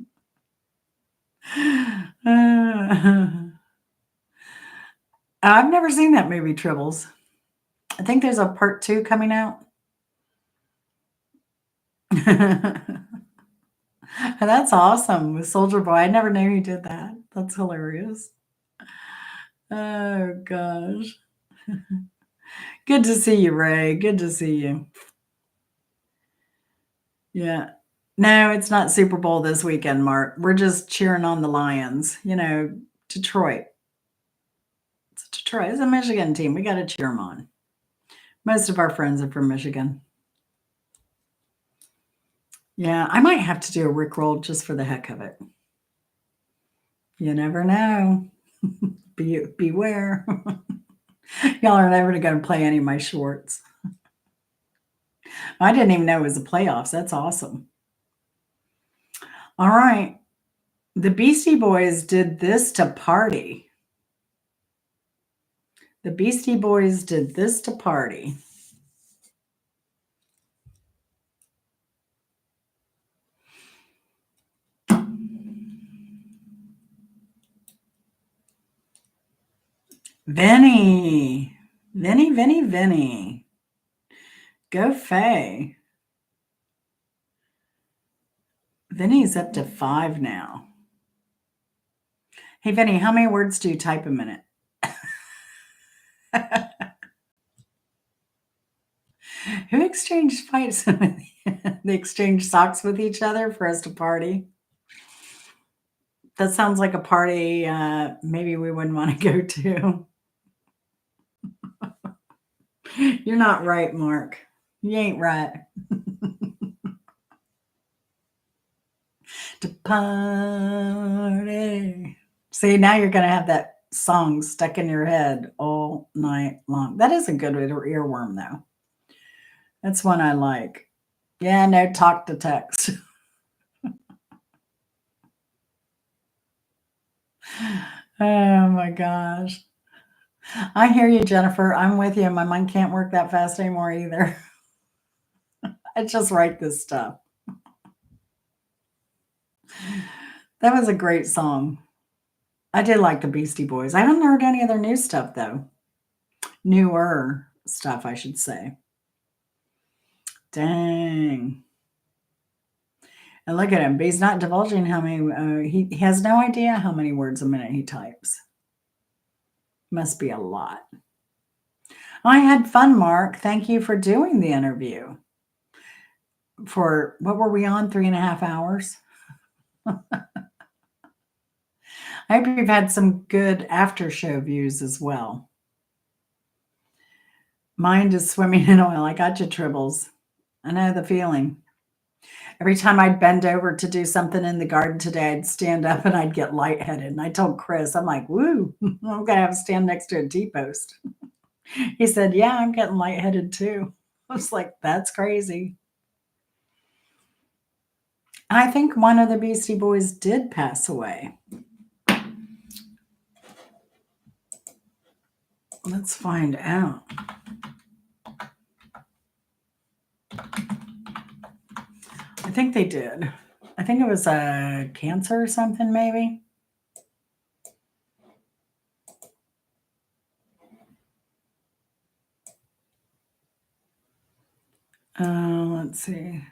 I've never seen that movie, Tribbles. I think there's a part 2 coming out. That's awesome with Soldier Boy. I never knew he did that. That's hilarious. Oh gosh. Good to see you, Ray. Good to see you. Yeah. No, it's not Super Bowl this weekend, Mark. We're just cheering on the Lions. Detroit. It's Detroit. It's a Michigan team. We got to cheer them on. Most of our friends are from Michigan. Yeah, I might have to do a Rickroll just for the heck of it. You never know. Beware. Y'all are never going to play any of my shorts. I didn't even know it was the playoffs. That's awesome. All right. The Beastie Boys did this to party. The Beastie Boys did this to party. Vinny. Vinny. Go Faye. Vinny's up to 5 now. Hey, Vinny, how many words do you type a minute? Who exchanged fights? They exchanged socks with each other for us to party. That sounds like a party maybe we wouldn't want to go to. You're not right, Mark. You ain't right. To party. See, now you're going to have that song stuck in your head all night long. That is a good earworm, though. That's one I like. Yeah, no, talk to text. Oh my gosh. I hear you, Jennifer. I'm with you. My mind can't work that fast anymore either. I just write this stuff. That was a great song. I did like the Beastie Boys. I haven't heard any of their new stuff, though. Newer stuff, I should say. Dang. And look at him. But he's not divulging how many, he has no idea how many words a minute he types. Must be a lot. I had fun, Mark. Thank you for doing the interview. For what were we on? 3.5 hours? I hope you've had some good after show views as well. Mind is swimming in oil. I got you, Tribbles. I know the feeling. Every time I'd bend over to do something in the garden today, I'd stand up and I'd get lightheaded. And I told Chris, I'm like, woo, I'm going to have to stand next to a T-post. He said, yeah, I'm getting lightheaded too. I was like, that's crazy. I think one of the Beastie Boys did pass away. Let's find out. I think they did. I think it was a cancer or something, maybe. Let's see.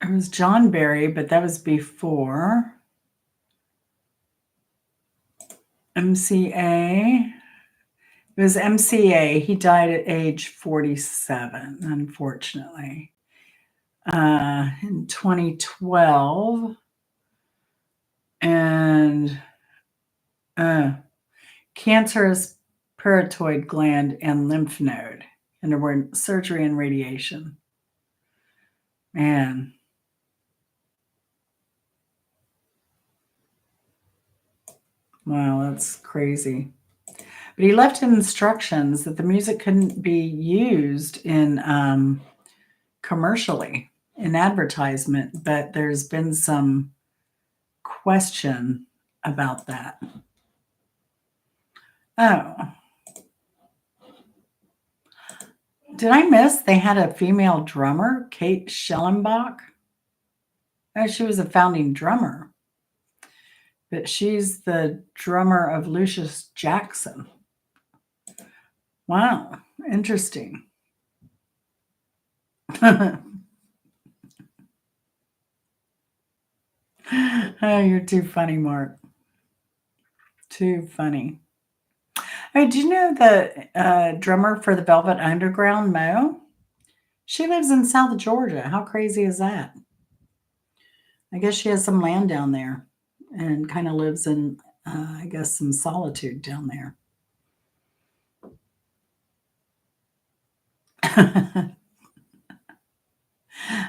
It was John Barry, but that was before. MCA. It was MCA. He died at age 47, unfortunately. In 2012. And cancerous parotid gland and lymph node. And there were surgery and radiation. Man. Wow, that's crazy. But he left instructions that the music couldn't be used in commercially in advertisement, but there's been some question about that. Oh. Did I miss they had a female drummer, Kate Schellenbach? Oh, she was a founding drummer. but she's the drummer of Lucius Jackson. Wow, interesting. Oh, you're too funny, Mark. Too funny. Hey, do you know the drummer for the Velvet Underground, Mo? She lives in South Georgia. How crazy is that? I guess she has some land down there and kind of lives in, I guess, some solitude down there.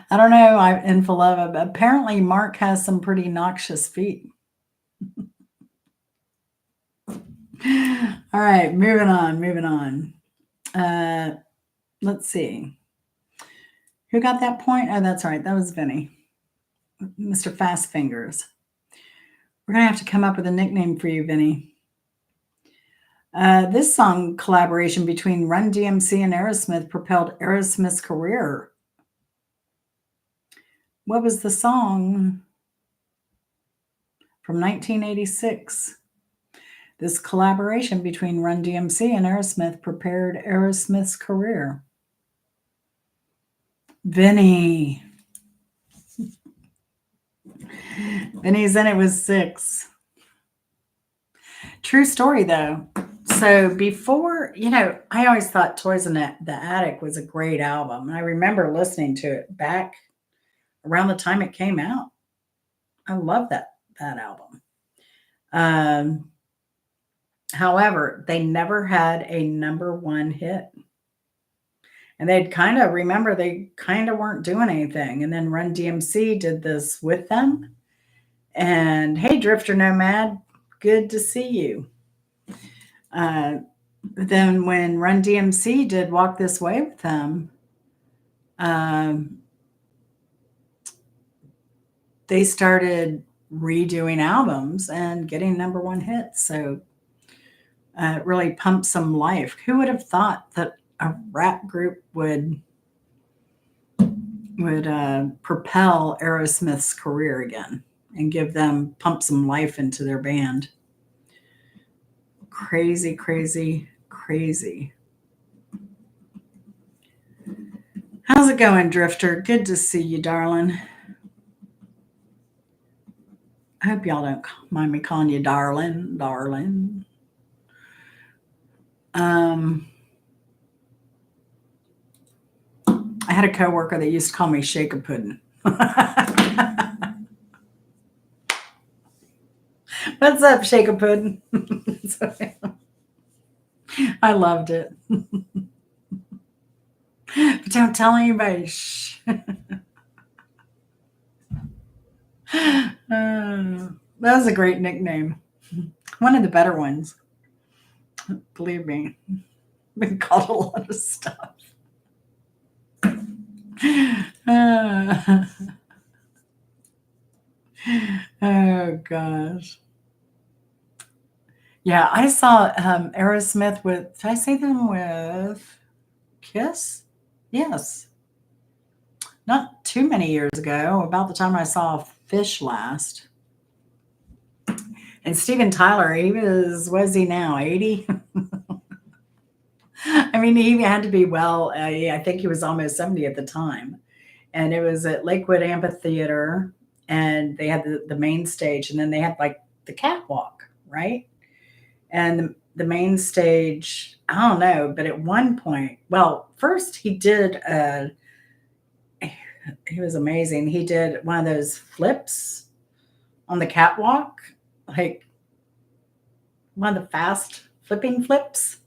I don't know. I'm in Faleva, but apparently Mark has some pretty noxious feet. All right, moving on, moving on. Let's see. Who got that point? Oh, that's right. That was Vinny, Mr. Fast Fingers. We're going to have to come up with a nickname for you, Vinny. This song collaboration between Run DMC and Aerosmith propelled Aerosmith's career. What was the song from 1986? This collaboration between Run DMC and Aerosmith prepared Aerosmith's career. Vinny. Vinny's in it was 6. True story, though. So before, I always thought Toys in the Attic was a great album. I remember listening to it back around the time it came out. I love that album. However, they never had a number one hit. And they kind of weren't doing anything. And then Run DMC did this with them. And hey, Drifter Nomad, good to see you. Then when Run DMC did Walk This Way with them, they started redoing albums and getting number one hits. So it really pumped some life. Who would have thought that a rap group would propel Aerosmith's career again and pump some life into their band? Crazy, crazy, crazy. How's it going, Drifter? Good to see you, darling. I hope y'all don't mind me calling you darling. I had a coworker that used to call me Shaker Puddin'. What's up, Shaker Puddin'? I loved it. But don't tell anybody. Shh. That was a great nickname. One of the better ones. Believe me. Been called a lot of stuff. Oh gosh. Yeah, I saw Aerosmith with, did I say them with Kiss? Yes. Not too many years ago, about the time I saw Fish last. And Steven Tyler, was he now, 80? I mean, he had to be I think he was almost 70 at the time. And it was at Lakewood Amphitheater, and they had the main stage, and then they had like the catwalk, right? And the main stage, I don't know, but at one point, well, first he was amazing. He did one of those flips on the catwalk, like one of the fast flipping flips.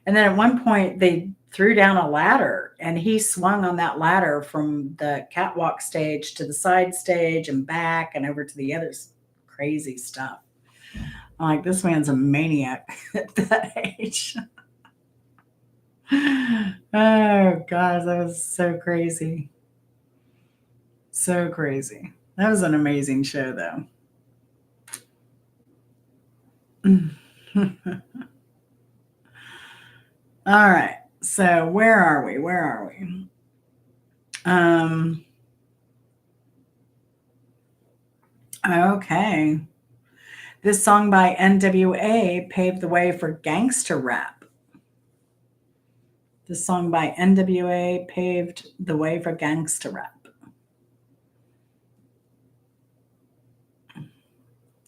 And then at one point they threw down a ladder, and he swung on that ladder from the catwalk stage to the side stage and back and over to the other. Crazy stuff. I'm like, this man's a maniac at that age. Oh gosh, that was so crazy. So crazy. That was an amazing show, though. All right. So where are we? Okay. This song by NWA paved the way for gangster rap. This song by NWA paved the way for gangster rap.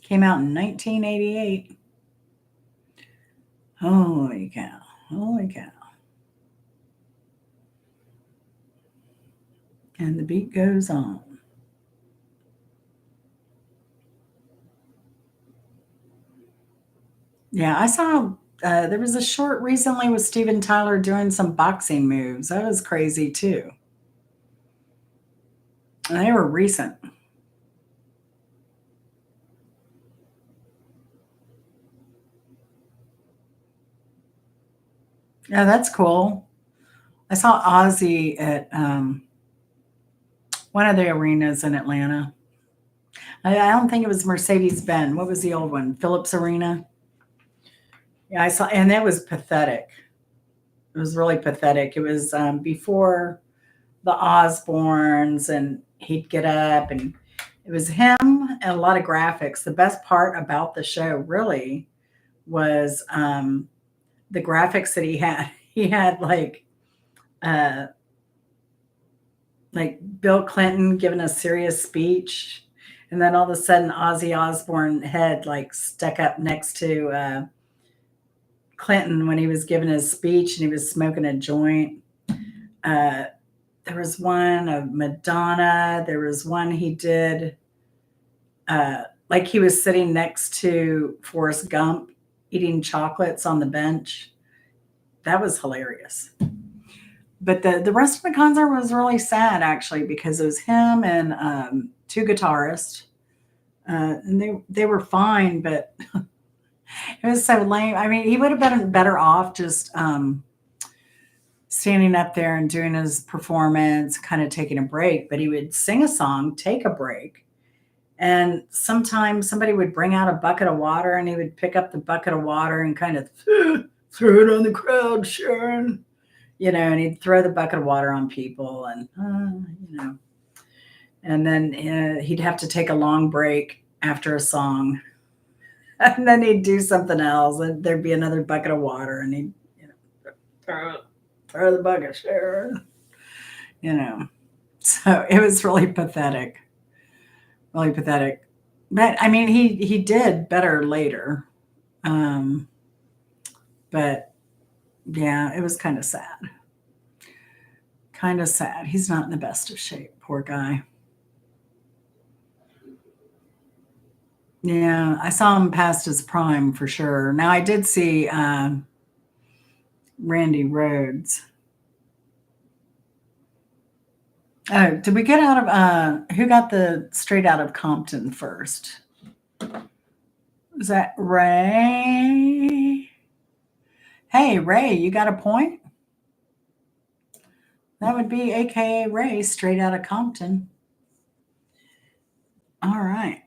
Came out in 1988. Holy cow. Holy cow. And the beat goes on. Yeah, I saw there was a short recently with Steven Tyler doing some boxing moves. That was crazy too. And they were recent. Yeah, that's cool. I saw Ozzy at one of the arenas in Atlanta. I don't think it was Mercedes Benz. What was the old one? Phillips Arena. Yeah, I saw, and that was pathetic. It was really pathetic. It was before the Osbournes, and he'd get up, and it was him and a lot of graphics. The best part about the show really was the graphics that he had. He had uh, like Bill Clinton giving a serious speech, and then all of a sudden Ozzy Osbourne head like stuck up next to Clinton when he was giving his speech, and he was smoking a joint. Uh, there was one of Madonna. There was one he did, like he was sitting next to Forrest Gump eating chocolates on the bench. That was hilarious. But the rest of the concert was really sad actually because it was him and two guitarists, and they were fine, but it was so lame. I mean, he would have been better off just standing up there and doing his performance, kind of taking a break. But he would sing a song, take a break, and sometimes somebody would bring out a bucket of water, and he would pick up the bucket of water and kind of throw it on the crowd, Sharon. And he'd throw the bucket of water on people, and and then he'd have to take a long break after a song, and then he'd do something else, and there'd be another bucket of water, and he'd throw the bucket, Sharon. So it was really pathetic, really pathetic. But I mean, he did better later, um, but yeah, it was kind of sad. Kind of sad. He's not in the best of shape, poor guy. Yeah, I saw him past his prime for sure. Now I did see Randy Rhodes. Oh, did we get out of who got the Straight Out of Compton first? Was that Ray? Hey, Ray, you got a point? That would be AKA Ray, Straight Out of Compton. All right.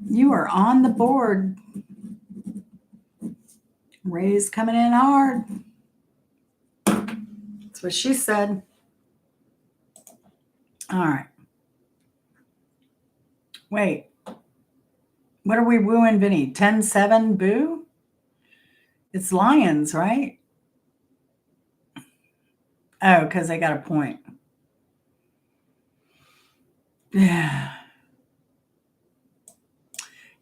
You are on the board. Ray's coming in hard. That's what she said. All right. Wait. What are we wooing, Vinny? 10-7 boo? It's Lions, right? Oh, because they got a point. Yeah.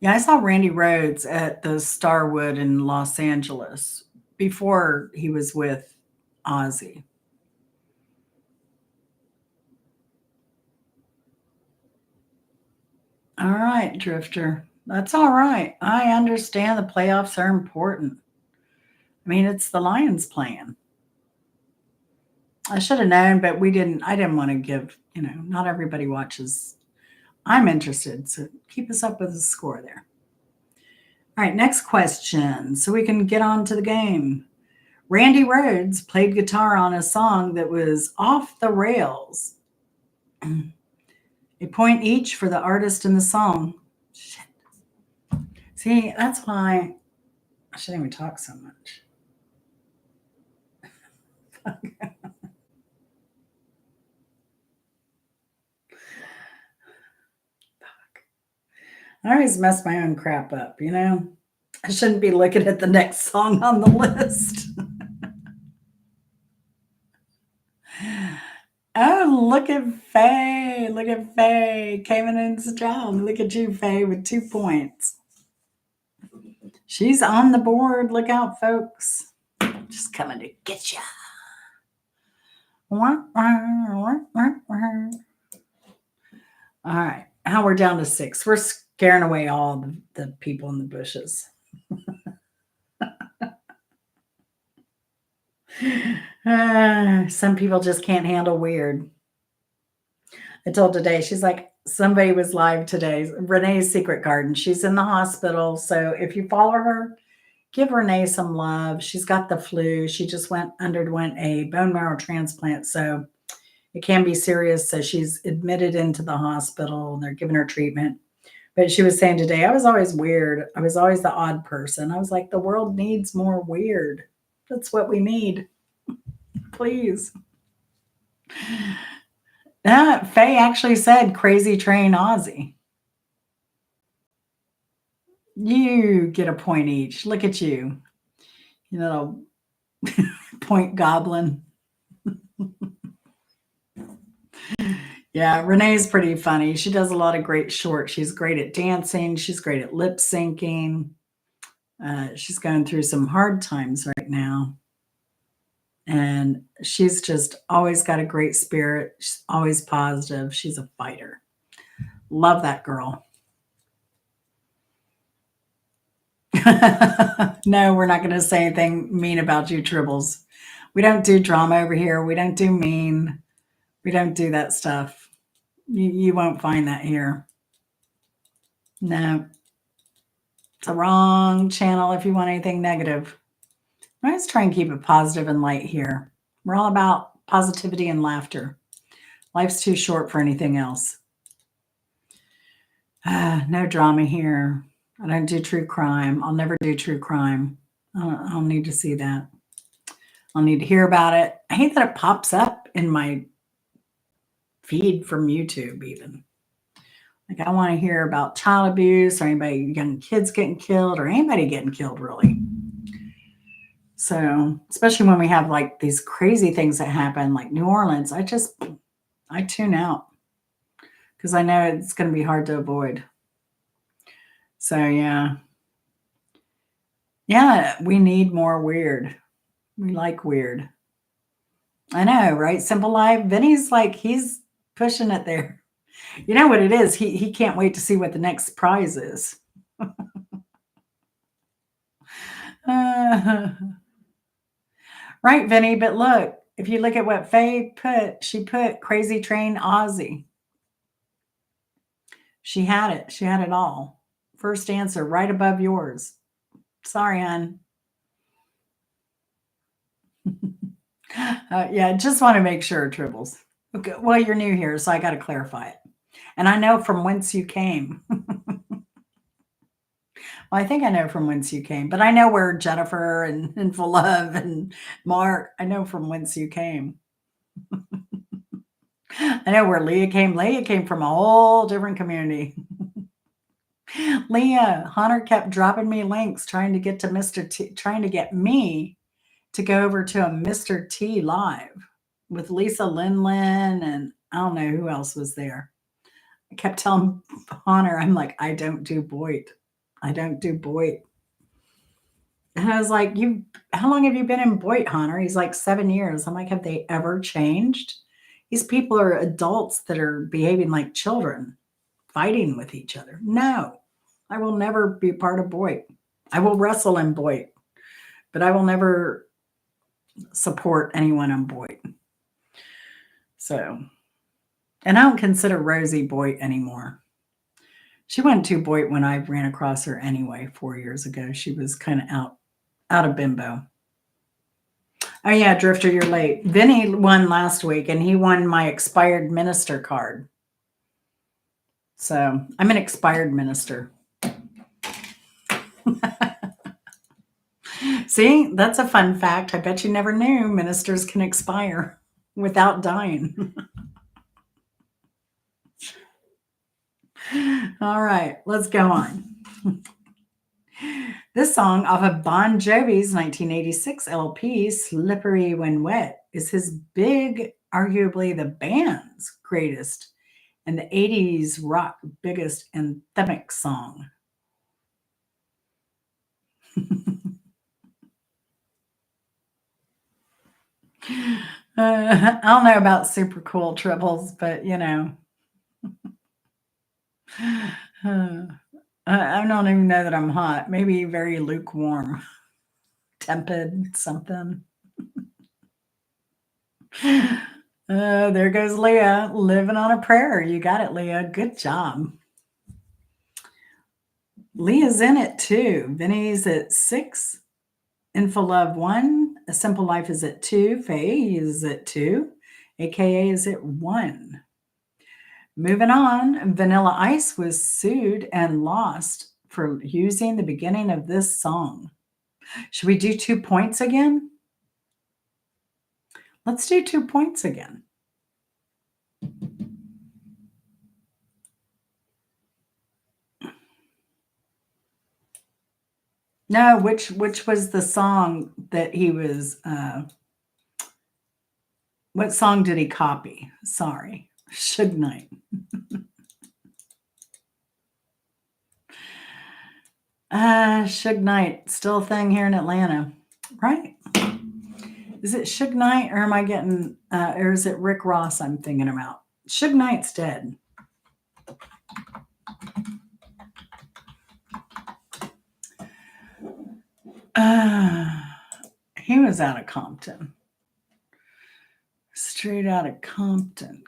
Yeah, I saw Randy Rhodes at the Starwood in Los Angeles before he was with Ozzy. All right, Drifter. That's all right. I understand the playoffs are important. I mean, it's the Lions playing. I should have known, but we didn't. I didn't want to give, not everybody watches. I'm interested, so keep us up with the score there. All right, next question, so we can get on to the game. Randy Rhodes played guitar on a song that was off the rails. A point each for the artist in the song. Shit. See, that's why I shouldn't even talk so much. I always mess my own crap up, you know? I shouldn't be looking at the next song on the list. Oh, look at Faye. Look at Faye. Came in strong. Look at you, Faye, with 2 points. She's on the board. Look out, folks. Just coming to get you. All right. Now we're down to 6. We're scaring away all the people in the bushes. Some people just can't handle weird. I told today, she's like, somebody was live today. Renee's Secret Garden. She's in the hospital. So if you follow her, give Renee some love. She's got the flu. She just underwent a bone marrow transplant. So it can be serious. So she's admitted into the hospital and they're giving her treatment. But she was saying today, I was always weird. I was always the odd person. I was like, the world needs more weird. That's what we need. Please. Faye actually said Crazy Train Aussie. You get a point each. Look at you. You little point goblin. Yeah, Renee's pretty funny. She does a lot of great shorts. She's great at dancing. She's great at lip syncing. She's going through some hard times right now. And she's just always got a great spirit. She's always positive. She's a fighter. Love that girl. No, we're not going to say anything mean about you, Tribbles. We don't do drama over here. We don't do mean. We don't do that stuff. You won't find that here. No. It's a wrong channel if you want anything negative. I always try and keep it positive and light here. We're all about positivity and laughter. Life's too short for anything else. No drama here. I don't do true crime. I'll never do true crime. I don't need to see that. I'll need to hear about it. I hate that it pops up in my feed from YouTube even. Like I want to hear about child abuse or anybody, young kids getting killed or anybody getting killed really. So, especially when we have like these crazy things that happen, like New Orleans, I tune out because I know it's going to be hard to avoid. So, yeah. Yeah, we need more weird. We like weird. I know, right? Simple Life. Vinny's like, he's pushing it there. You know what it is? He can't wait to see what the next prize is. Right, Vinny. But look, if you look at what Faye put, she put Crazy Train Aussie. She had it. She had it all. First answer right above yours. Sorry, hon. Yeah, just want to make sure, Tribbles. Okay, well, you're new here, so I got to clarify it. And I know from whence you came. Well, I think I know from whence you came, but I know where Jennifer and Full Love and Mark, I know from whence you came. I know where Leah came. Leah came from a whole different community. Leah, Hunter kept dropping me links trying to get to Mr. T, trying to get me to go over to a Mr. T live with Lisa Linlin and I don't know who else was there. I kept telling Hunter, I'm like, I don't do Boyd. I don't do Boyd. And I was like, how long have you been in Boyd, Hunter? He's like 7 years. I'm like, have they ever changed? These people are adults that are behaving like children, fighting with each other. No, I will never be part of Boyd. I will wrestle in Boyd, but I will never support anyone on Boyd. So, and I don't consider Rosie Boyd anymore. She went to Boyd when I ran across her anyway 4 years ago. She was kind of out of bimbo. Oh yeah, Drifter, you're late. Vinny won last week and he won my expired minister card. So I'm an expired minister. See, that's a fun fact. I bet you never knew ministers can expire without dying. All right, let's go on. This song off of Bon Jovi's 1986 LP, Slippery When Wet, is his big, arguably the band's greatest and the 80s rock biggest anthemic song. I don't know about super cool triples, but I don't even know that I'm hot. Maybe very lukewarm, tepid, something. There goes Leah, living on a prayer. You got it, Leah. Good job. Leah's in it too. Vinny's at 6. Info 1. A Simple Life is at 2. Faye is at 2. AKA is at 1. Moving on, Vanilla Ice was sued and lost for using the beginning of this song. Should we do 2 points again? Let's do 2 points again. No, which was the song that he was what song did he copy? Sorry. Suge Knight. Suge Knight, still a thing here in Atlanta, right? Is it Suge Knight or am I getting or is it Rick Ross I'm thinking about? Suge Knight's dead. He was out of Compton. Straight out of Compton.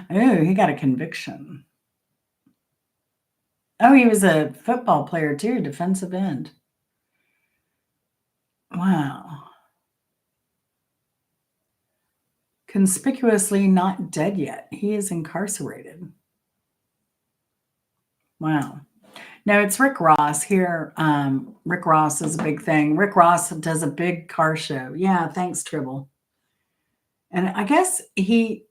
Oh, he got a conviction. Oh, he was a football player too, defensive end. Wow. Conspicuously not dead yet. He is incarcerated. Wow. No, it's Rick Ross here. Rick Ross is a big thing. Rick Ross does a big car show. Yeah, thanks, Tribble. And I guess he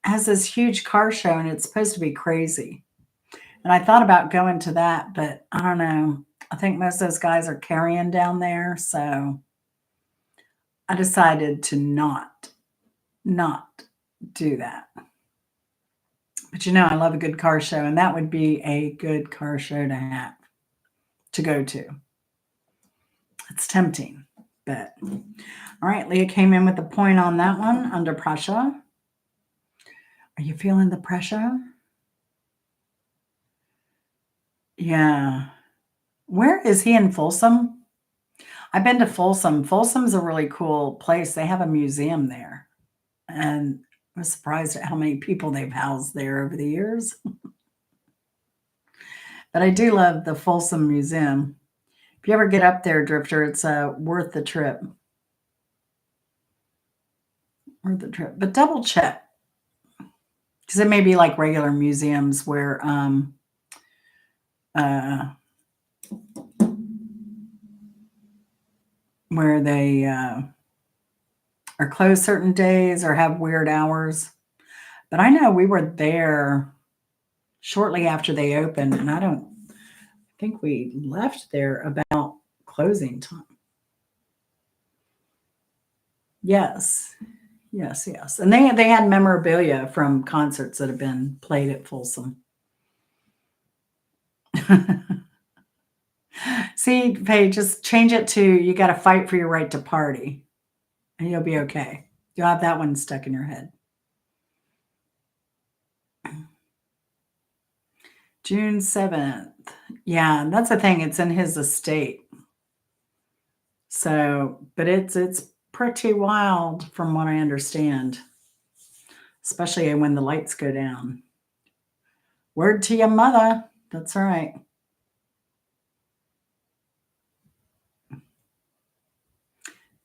has this huge car show and it's supposed to be crazy. And I thought about going to that, but I don't know. I think most of those guys are carrying down there. So I decided to not do that. But I love a good car show, and that would be a good car show to go to. It's tempting, but all right, Leah came in with a point on that one under pressure. Are you feeling the pressure? Yeah. Where is he in Folsom? I've been to Folsom. Folsom's a really cool place. They have a museum there. And I was surprised at how many people they've housed there over the years. But I do love the Folsom Museum. If you ever get up there, Drifter, it's worth the trip. Worth the trip. But double check. Because it may be like regular museums where they are closed certain days or have weird hours. But I know we were there shortly after they opened, and I don't think we left there about closing time. Yes. And they had memorabilia from concerts that have been played at Folsom. See, Faye, just change it to you got to fight for your right to party, and you'll be okay. You'll have that one stuck in your head. June 7th. Yeah, that's the thing. It's in his estate. So, but it's pretty wild from what I understand, especially when the lights go down. Word to your mother. That's right.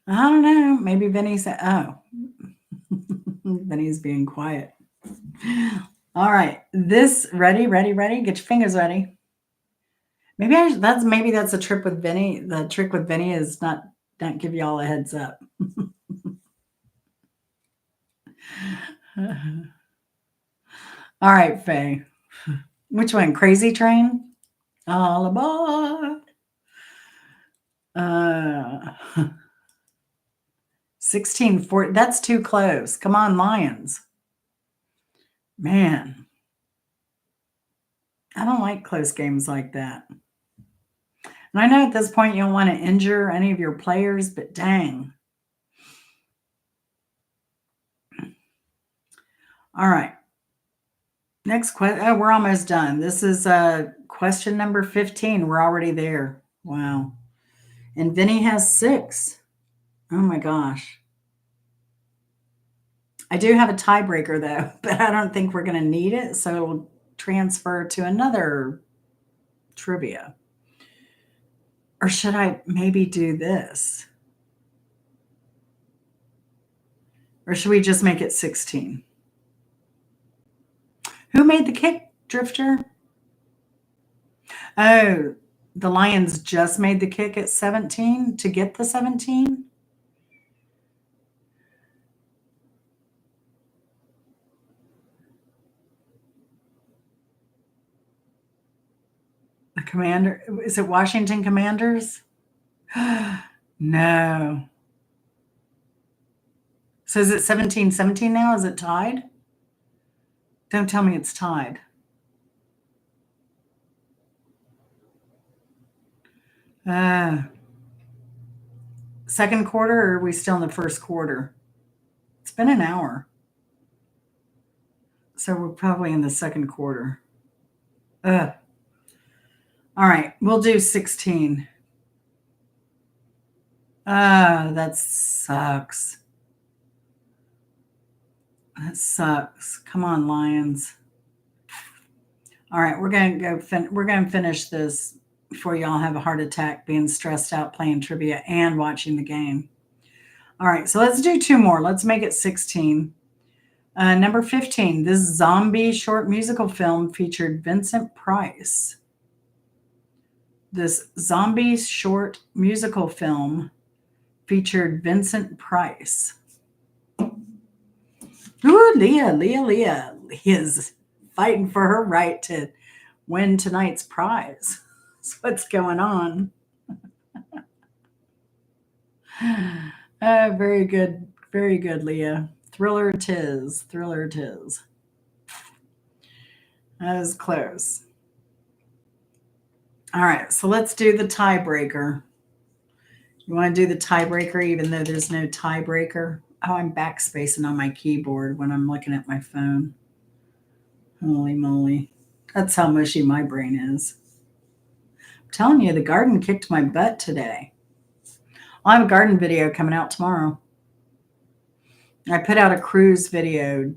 I don't know. Maybe Vinny said, oh, Vinny's being quiet. All right. This ready. Get your fingers ready. Maybe that's a trip with Vinny. The trick with Vinny is not give y'all a heads up. All right, Faye. Which one? Crazy Train? All aboard. 1640. That's too close. Come on, Lions. Man, I don't like close games like that. And I know at this point you don't want to injure any of your players, but dang. All right. Next question. Oh, we're almost done. This is question number 15. We're already there. Wow. And Vinny has 6. Oh my gosh. I do have a tiebreaker though, but I don't think we're going to need it. So it'll transfer to another trivia. Or should I maybe do this? Or should we just make it 16? Who made the kick, Drifter? Oh, the Lions just made the kick at 17 to get the 17? The Commander, is it Washington Commanders? No. So is it 17-17 now? Is it tied? Don't tell me it's tied. Second quarter, or are we still in the first quarter? It's been an hour. So we're probably in the second quarter. All right, we'll do 16. That sucks. That sucks. Come on, Lions. All right, we're going to finish this before y'all have a heart attack being stressed out playing trivia and watching the game. All right, so let's do 2 more. Let's make it 16. Number 15, this zombie short musical film featured Vincent Price. This zombie short musical film featured Vincent Price. Ooh, Leah. Leah's fighting for her right to win tonight's prize. That's what's going on. Very good. Very good, Leah. Thriller tis. Thriller tis. That was close. All right, so let's do the tiebreaker. You want to do the tiebreaker even though there's no tiebreaker? Oh, I'm backspacing on my keyboard when I'm looking at my phone. Holy moly. That's how mushy my brain is. I'm telling you, the garden kicked my butt today. I'll have a garden video coming out tomorrow. I put out a cruise video.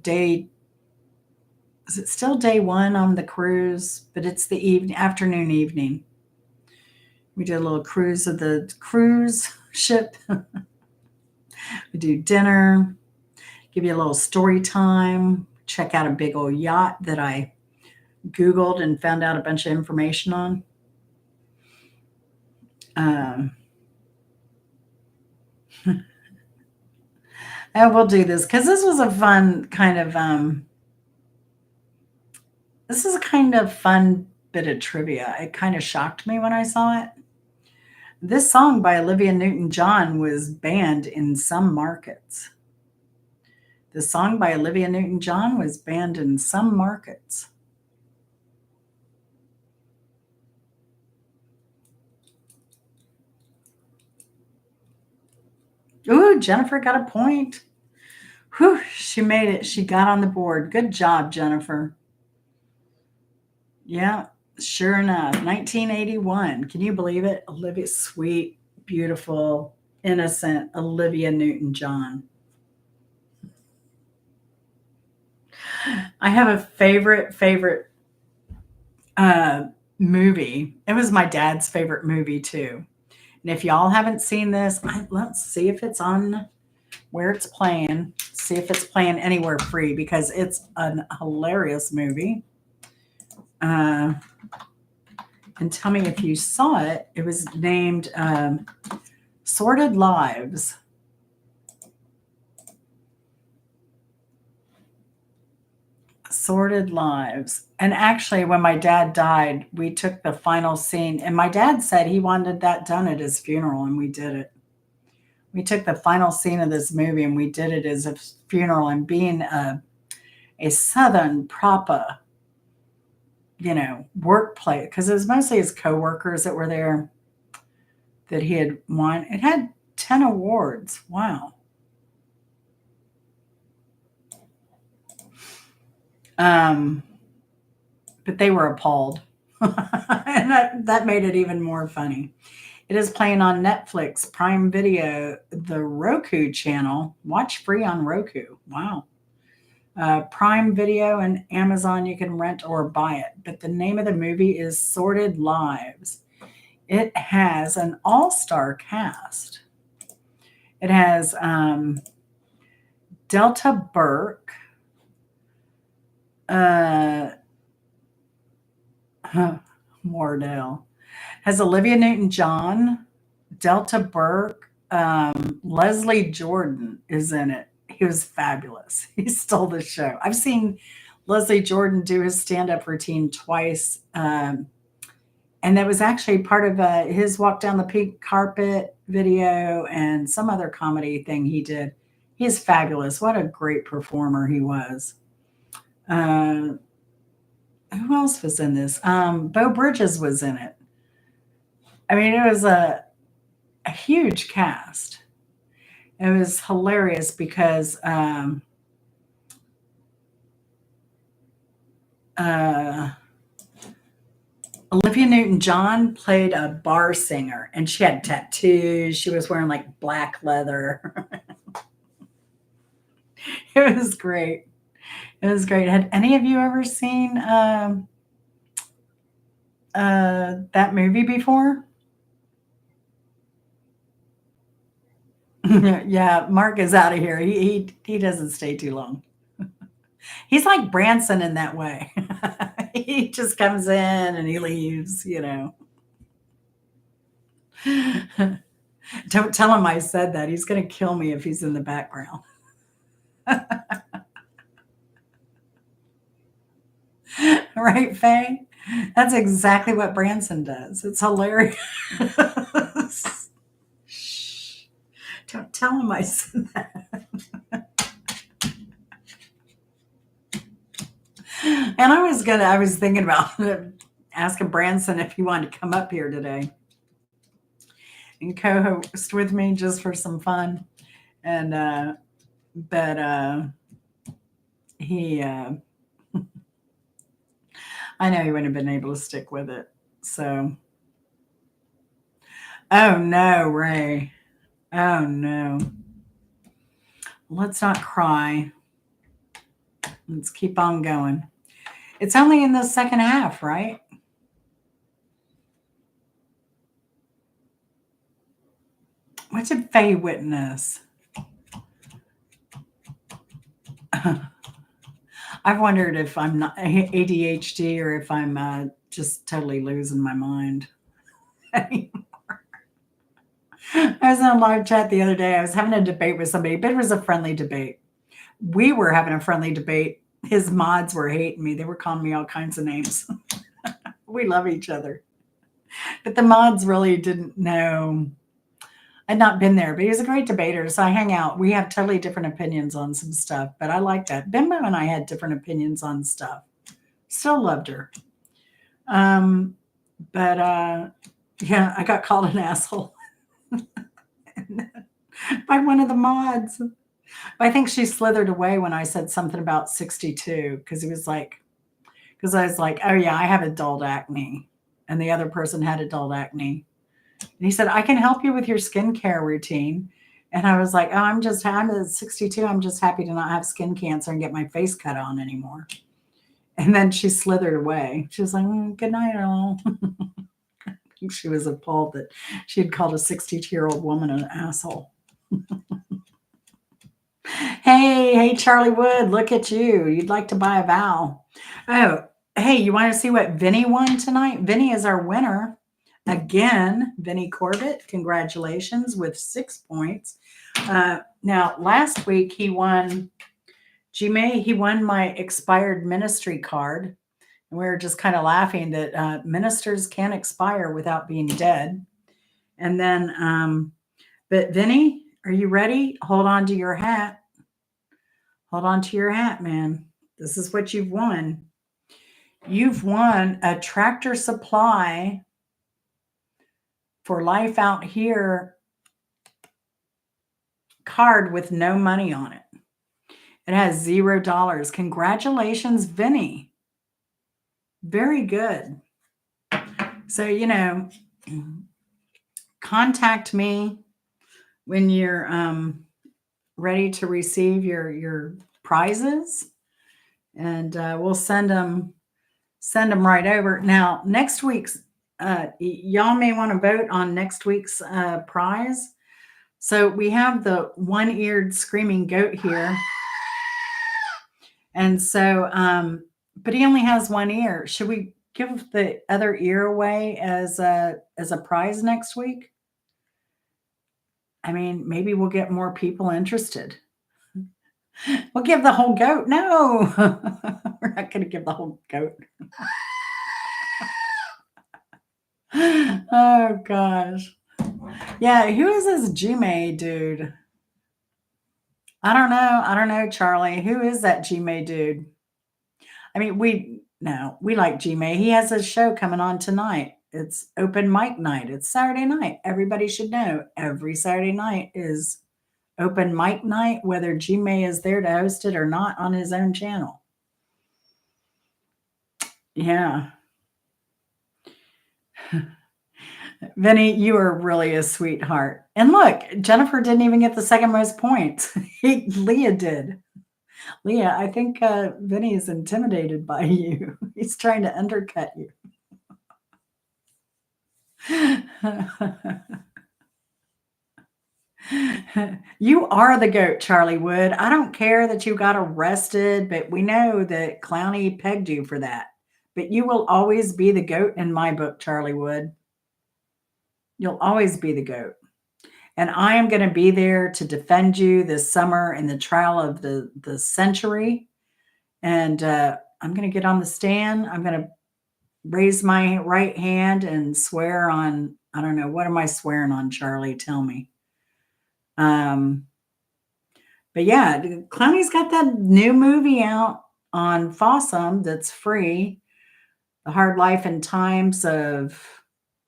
Is it still day 1 on the cruise? But it's the afternoon, evening. We did a little cruise of the cruise ship. We do dinner, give you a little story time, check out a big old yacht that I Googled and found out a bunch of information on. And we'll do this because this was a fun kind of this is a kind of fun bit of trivia. It kind of shocked me when I saw it. This song by Olivia Newton-John was banned in some markets. The song by Olivia Newton-John was banned in some markets. Ooh, Jennifer got a point. Whew, she made it. She got on the board. Good job, Jennifer. Yeah, sure enough. 1981. Can you believe it? Olivia, sweet, beautiful, innocent Olivia Newton-John. I have a favorite movie. It was my dad's favorite movie too. And if y'all haven't seen this, let's see if it's on where it's playing. See if it's playing anywhere free because it's a hilarious movie. And tell me if you saw it. It was named Sordid Lives. Sordid Lives. And actually, when my dad died, we took the final scene, and my dad said he wanted that done at his funeral, and we did it. We took the final scene of this movie and we did it as a funeral. And being a Southern proper, workplace, because it was mostly his coworkers that were there that he had won. It had 10 awards. Wow. But they were appalled. And that made it even more funny. It is playing on Netflix, Prime Video, the Roku channel. Watch free on Roku. Wow. Prime Video and Amazon, you can rent or buy it. But the name of the movie is Sordid Lives. It has an all-star cast. It has Delta Burke, Wardell, has Olivia Newton-John, Delta Burke, Leslie Jordan is in it. He was fabulous. He stole the show. I've seen Leslie Jordan do his stand-up routine twice, and that was actually part of his Walk Down the Pink Carpet video and some other comedy thing he did. He's fabulous. What a great performer he was. Who else was in this? Beau Bridges was in it. I mean, it was a huge cast. It was hilarious because Olivia Newton-John played a bar singer, and she had tattoos. She was wearing like black leather. It was great. It was great. Had any of you ever seen that movie before? Yeah, Mark is out of here. He doesn't stay too long. He's like Branson in that way. He just comes in and he leaves. Don't tell him I said that. He's going to kill me if he's in the background. Right, Faye? That's exactly what Branson does. It's hilarious. Shh. Don't tell him I said that. And I was thinking about asking Branson if he wanted to come up here today and co-host with me just for some fun. And but he I know he wouldn't have been able to stick with it. So oh no, Ray. Oh no. Let's not cry. Let's keep on going. It's only in the second half, right? What did Faye witness? I've wondered if I'm not ADHD or if I'm just totally losing my mind. I was in a live chat the other day. I was having a debate with somebody, but it was a friendly debate. We were having a friendly debate. His mods were hating me. They were calling me all kinds of names. We love each other. But the mods really didn't know. I'd not been there, but he was a great debater. So I hang out. We have totally different opinions on some stuff, but I like that. Bimbo and I had different opinions on stuff. Still loved her. But yeah, I got called an asshole by one of the mods. I think she slithered away when I said something about 62 because I was like, oh yeah, I have adult acne. And the other person had adult acne. And he said, I can help you with your skincare routine. And I was like, oh, I'm at 62. I'm just happy to not have skin cancer and get my face cut on anymore. And then she slithered away. She was like, good night, all. I think she was appalled that she had called a 62-year-old woman an asshole. Hey, Charlie Wood, look at you. You'd like to buy a vowel. Oh, hey, you want to see what Vinny won tonight? Vinny is our winner. Again, Vinny Corbett, congratulations with 6 points. Now, last week he won G May, he won my expired ministry card. And we were just kind of laughing that ministers can expire without being dead. And then, but Vinny, are you ready? Hold on to your hat. Hold on to your hat, man. This is what you've won. You've won a Tractor Supply for Life Out Here card with no money on it. It has $0. Congratulations, Vinny. Very good. So, contact me when you're ready to receive your prizes, and we'll send them right over. Now, next week's y'all may want to vote on next week's prize. So we have the one-eared screaming goat here, and so but he only has one ear. Should we give the other ear away as a prize next week? I mean, maybe we'll get more people interested. We'll give the whole goat. No, we're not going to give the whole goat. Oh gosh. Yeah, who is this Gmail dude? I don't know, Charlie. Who is that Gmail dude? I mean, we like Gmail. He has a show coming on tonight. It's open mic night. It's Saturday night. Everybody should know every Saturday night is open mic night, whether Gmail is there to host it or not on his own channel. Yeah. Vinny, you are really a sweetheart. And look, Jennifer didn't even get the second most points. Leah did. Leah, I think Vinny is intimidated by you. He's trying to undercut you. You are the goat, Charlie Wood. I don't care that you got arrested, but we know that Clowney pegged you for that. But you will always be the goat in my book, Charlie Wood. You'll always be the goat. And I am going to be there to defend you this summer in the trial of the century. And I'm going to get on the stand. I'm going to raise my right hand and swear on, I don't know, what am I swearing on, Charlie? Tell me. But yeah, Clowney's got that new movie out on Fossum that's free. The Hard Life and Times of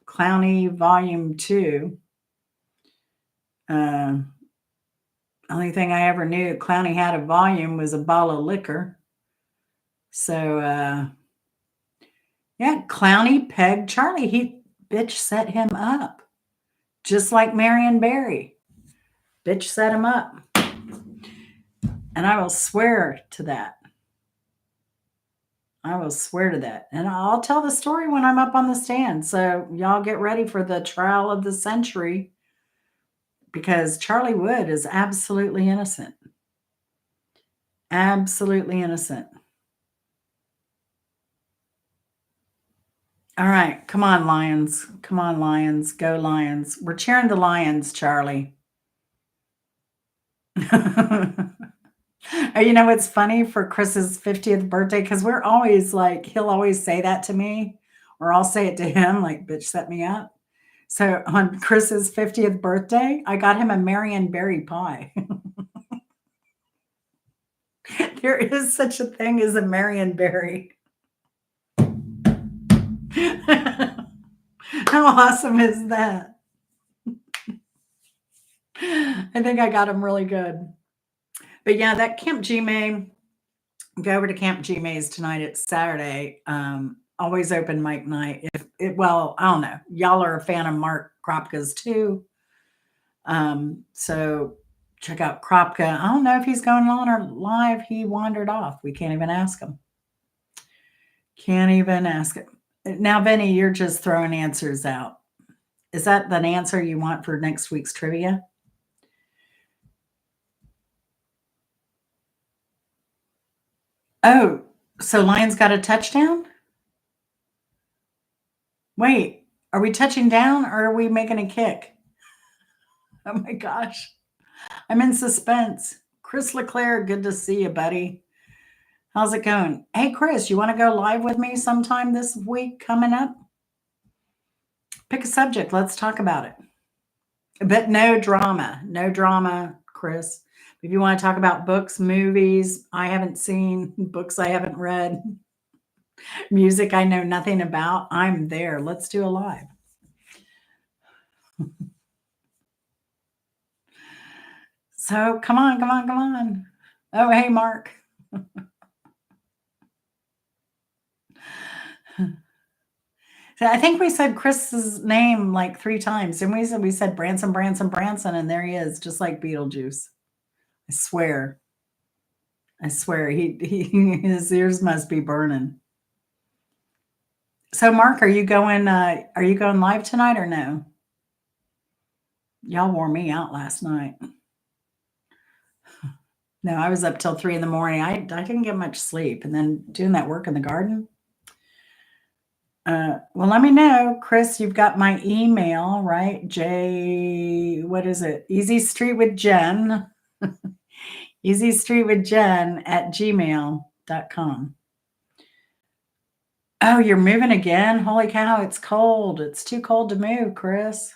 Clowney Volume 2. Only thing I ever knew Clowney had a volume was a bottle of liquor. So, yeah, Clowney pegged Charlie. He bitch set him up. Just like Marion Barry. Bitch set him up. And I will swear to that. I will swear to that. And I'll tell the story when I'm up on the stand. So y'all get ready for the trial of the century, because Charlie Wood is absolutely innocent. Absolutely innocent. All right. Come on, Lions. Come on, Lions. Go, Lions. We're cheering the Lions, Charlie. You know what's funny for Chris's 50th birthday? Because we're always like, he'll always say that to me, or I'll say it to him, like, bitch, set me up. So on Chris's 50th birthday, I got him a Marion Berry pie. There is such a thing as a Marion Berry. How awesome is that? I think I got him really good. But yeah, that Camp G-May, go over to Camp G-May's tonight. It's Saturday. Always open mic night. Well, I don't know. Y'all are a fan of Mark Kropka's too. So check out Kropka. I don't know if he's going on or live. He wandered off. We can't even ask him. Can't even ask him. Now, Benny, you're just throwing answers out. Is that the answer you want for next week's trivia? Oh, so Lions got a touchdown? Wait, are we touching down or are we making a kick? Oh my gosh. I'm in suspense. Chris Leclerc, good to see you, buddy. How's it going? Hey, Chris, you want to go live with me sometime this week coming up? Pick a subject. Let's talk about it. But no drama. No drama, Chris. If you want to talk about books, movies I haven't seen, books I haven't read, music I know nothing about, I'm there. Let's do a live. So come on, come on, come on. Oh, hey, Mark. So I think we said Chris's name like 3 times. And we said Branson, Branson, Branson, and there he is, just like Beetlejuice. I swear. I swear he his ears must be burning. So Mark, are you going live tonight or no? Y'all wore me out last night. No, I was up till 3 in the morning. I didn't get much sleep, and then doing that work in the garden. Well, let me know, Chris. You've got my email, right? What is it? Easy Street with Jen. Easy Street with Jen at gmail.com. Oh, you're moving again? Holy cow, it's cold. It's too cold to move, Chris.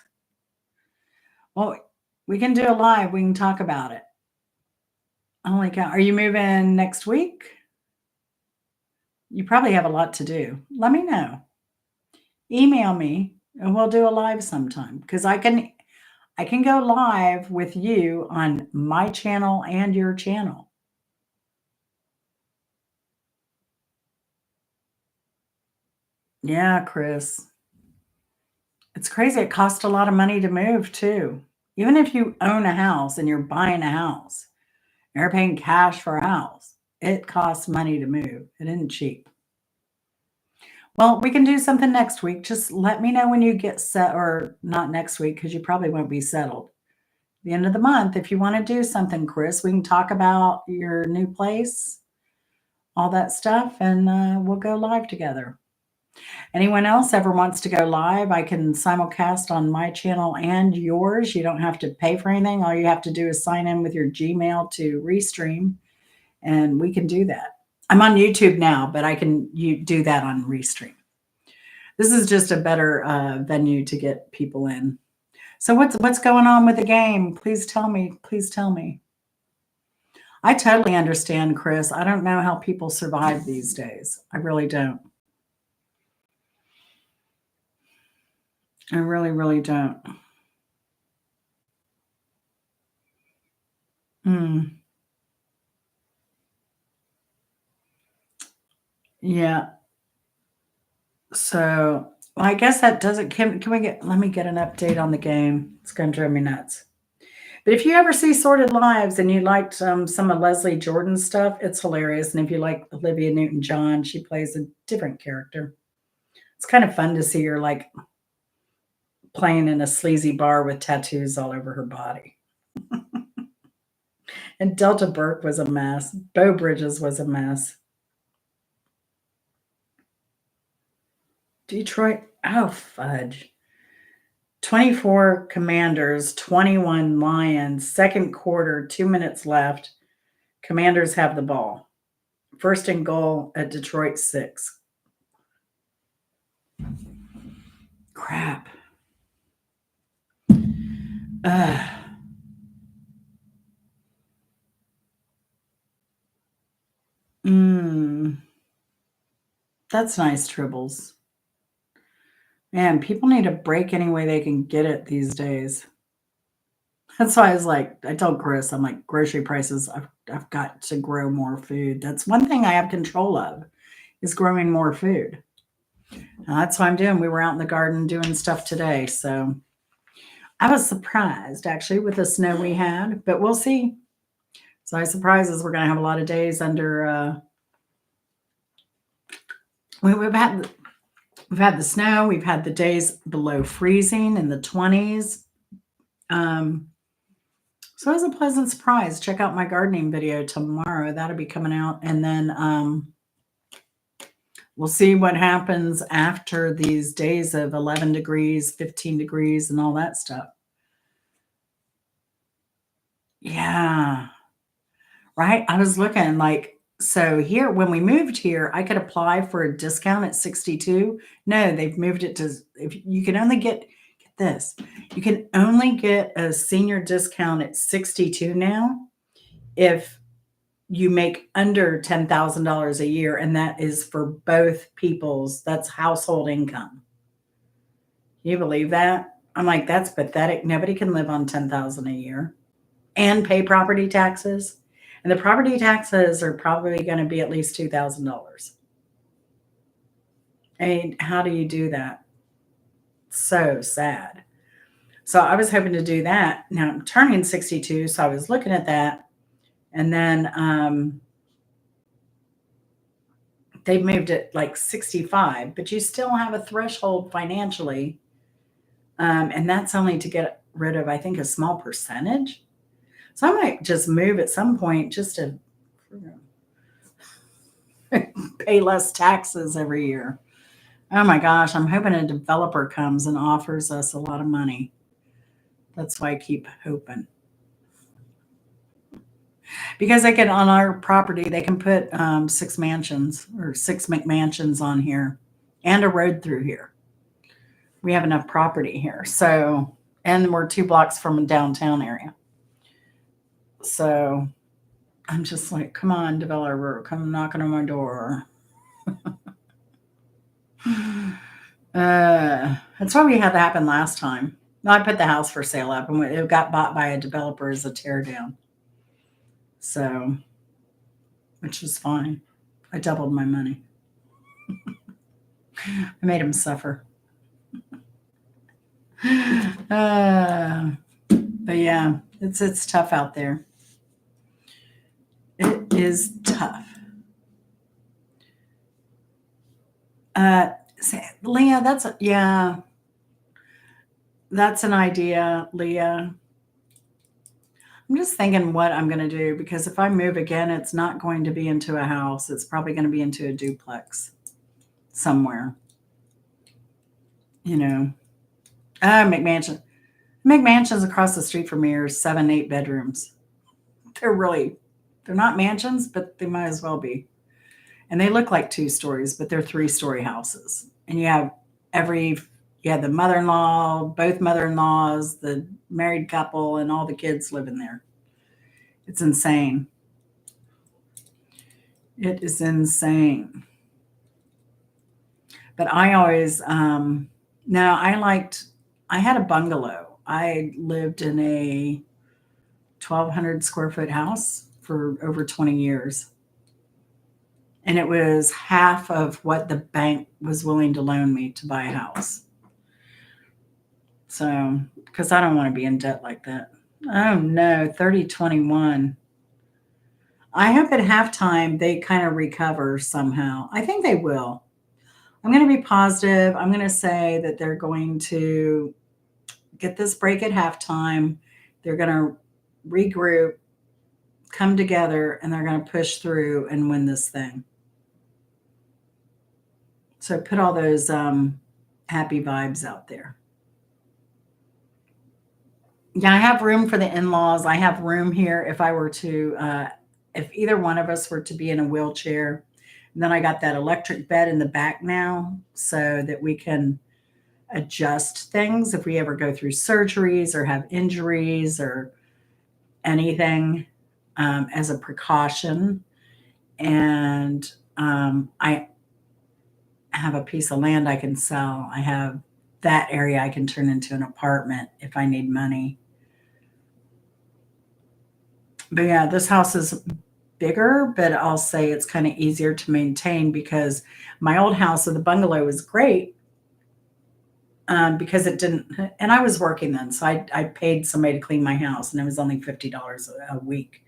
Well, we can do a live. We can talk about it. Holy cow. Are you moving next week? You probably have a lot to do. Let me know. Email me and we'll do a live sometime because I can go live with you on my channel and your channel. Yeah, Chris. It's crazy. It costs a lot of money to move too. Even if you own a house and you're buying a house, you're paying cash for a house. It costs money to move. It isn't cheap. Well, we can do something next week. Just let me know when you get set, or not next week because you probably won't be settled. The end of the month, if you want to do something, Chris, we can talk about your new place, all that stuff, and we'll go live together. Anyone else ever wants to go live, I can simulcast on my channel and yours. You don't have to pay for anything. All you have to do is sign in with your Gmail to Restream, and we can do that. I'm on YouTube now, but you do that on Restream. This is just a better venue to get people in. So what's going on with the game? Please tell me. Please tell me. I totally understand, Chris. I don't know how people survive these days. I really don't. I really, really don't. Yeah. So I guess that doesn't. Can we let me get an update on the game? It's going to drive me nuts. But if you ever see Sorted Lives and you liked some of Leslie Jordan's stuff, it's hilarious. And if you like Olivia Newton-John, she plays a different character. It's kind of fun to see her like playing in a sleazy bar with tattoos all over her body. And Delta Burke was a mess. Beau Bridges was a mess. Detroit, oh fudge. 24 Commanders, 21 Lions, second quarter, 2 minutes left. Commanders have the ball. First and goal at Detroit 6. Crap. That's nice, Tribbles. Man, people need a break any way they can get it these days. That's why I told Chris, I'm like, grocery prices, I've got to grow more food. That's one thing I have control of, is growing more food. And that's what I'm doing. We were out in the garden doing stuff today. So I was surprised actually with the snow we had, but we'll see. So I surprises we're going to have a lot of days under, we've had the snow. We've had the days below freezing in the 20s. So it was a pleasant surprise. Check out my gardening video tomorrow. That'll be coming out. And then we'll see what happens after these days of 11 degrees, 15 degrees, and all that stuff. Yeah. right? I was looking like, so here, when we moved here, I could apply for a discount at 62. No, they've moved it to, if you can only get this, you can only get a senior discount at 62 now if you make under $10,000 a year, and that is for both people's, that's household income. Can you believe that? I'm like, that's pathetic. Nobody can live on 10,000 a year and pay property taxes. And the property taxes are probably going to be at least $2,000. I mean, how do you do that? So sad. So I was hoping to do that. Now I'm turning 62, so I was looking at that, and then they moved it like 65, but you still have a threshold financially, and that's only to get rid of, I think, a small percentage. So I might just move at some point just to pay less taxes every year. Oh my gosh, I'm hoping a developer comes and offers us a lot of money. That's why I keep hoping. Because they can, on our property, they can put six mansions or six McMansions on here and a road through here. We have enough property here. So, and we're 2 blocks from a downtown area. So I'm just like, come on, developer, come knocking on my door. That's why we had that happen last time. No, I put the house for sale up and it got bought by a developer as a tear down. So, which was fine. I doubled my money. I made him suffer. But yeah, it's tough out there. It is tough. Leah, yeah, that's an idea, Leah. I'm just thinking what I'm going to do because if I move again, it's not going to be into a house. It's probably going to be into a duplex somewhere. You know, McMansion. McMansions across the street from me are 7, 8 bedrooms. They're not mansions, but they might as well be. And they look like 2 stories, but they're 3-story houses. And you have the mother-in-law, both mother-in-laws, the married couple, and all the kids live in there. It's insane. It is insane. But I always, no, I had a bungalow. I lived in a 1,200 square foot house for over 20 years. And it was half of what the bank was willing to loan me to buy a house. So, because I don't want to be in debt like that. Oh no, 3021. I hope at halftime they kind of recover somehow. I think they will. I'm going to be positive. I'm going to say that they're going to get this break at halftime. They're going to regroup, come together, and they're going to push through and win this thing. So put all those happy vibes out there. Yeah, I have room for the in-laws. I have room here if either one of us were to be in a wheelchair. And then I got that electric bed in the back now so that we can adjust things if we ever go through surgeries or have injuries or anything as a precaution. And I have a piece of land I can sell. I have that area I can turn into an apartment if I need money. But yeah, this house is bigger, but I'll say it's kind of easier to maintain because my old house of the bungalow was great because it didn't, and I was working then. So I paid somebody to clean my house and it was only $50 a week.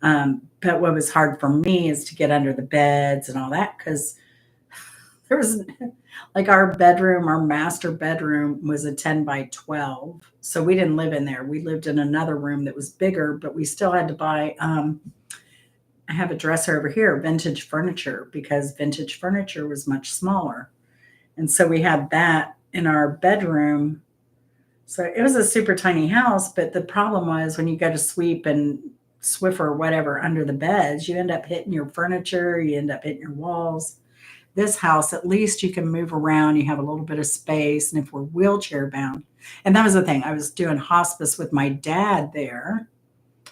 But what was hard for me is to get under the beds and all that because there was like our master bedroom was a 10 by 12. So we didn't live in there. We lived in another room that was bigger, but we still had to buy, I have a dresser over here, vintage furniture, because vintage furniture was much smaller. And so we had that in our bedroom. So it was a super tiny house, but the problem was when you go to sweep and Swiffer or whatever under the beds, you end up hitting your furniture, you end up hitting your walls. This house, at least you can move around, you have a little bit of space. And if we're wheelchair bound, and that was the thing, I was doing hospice with my dad there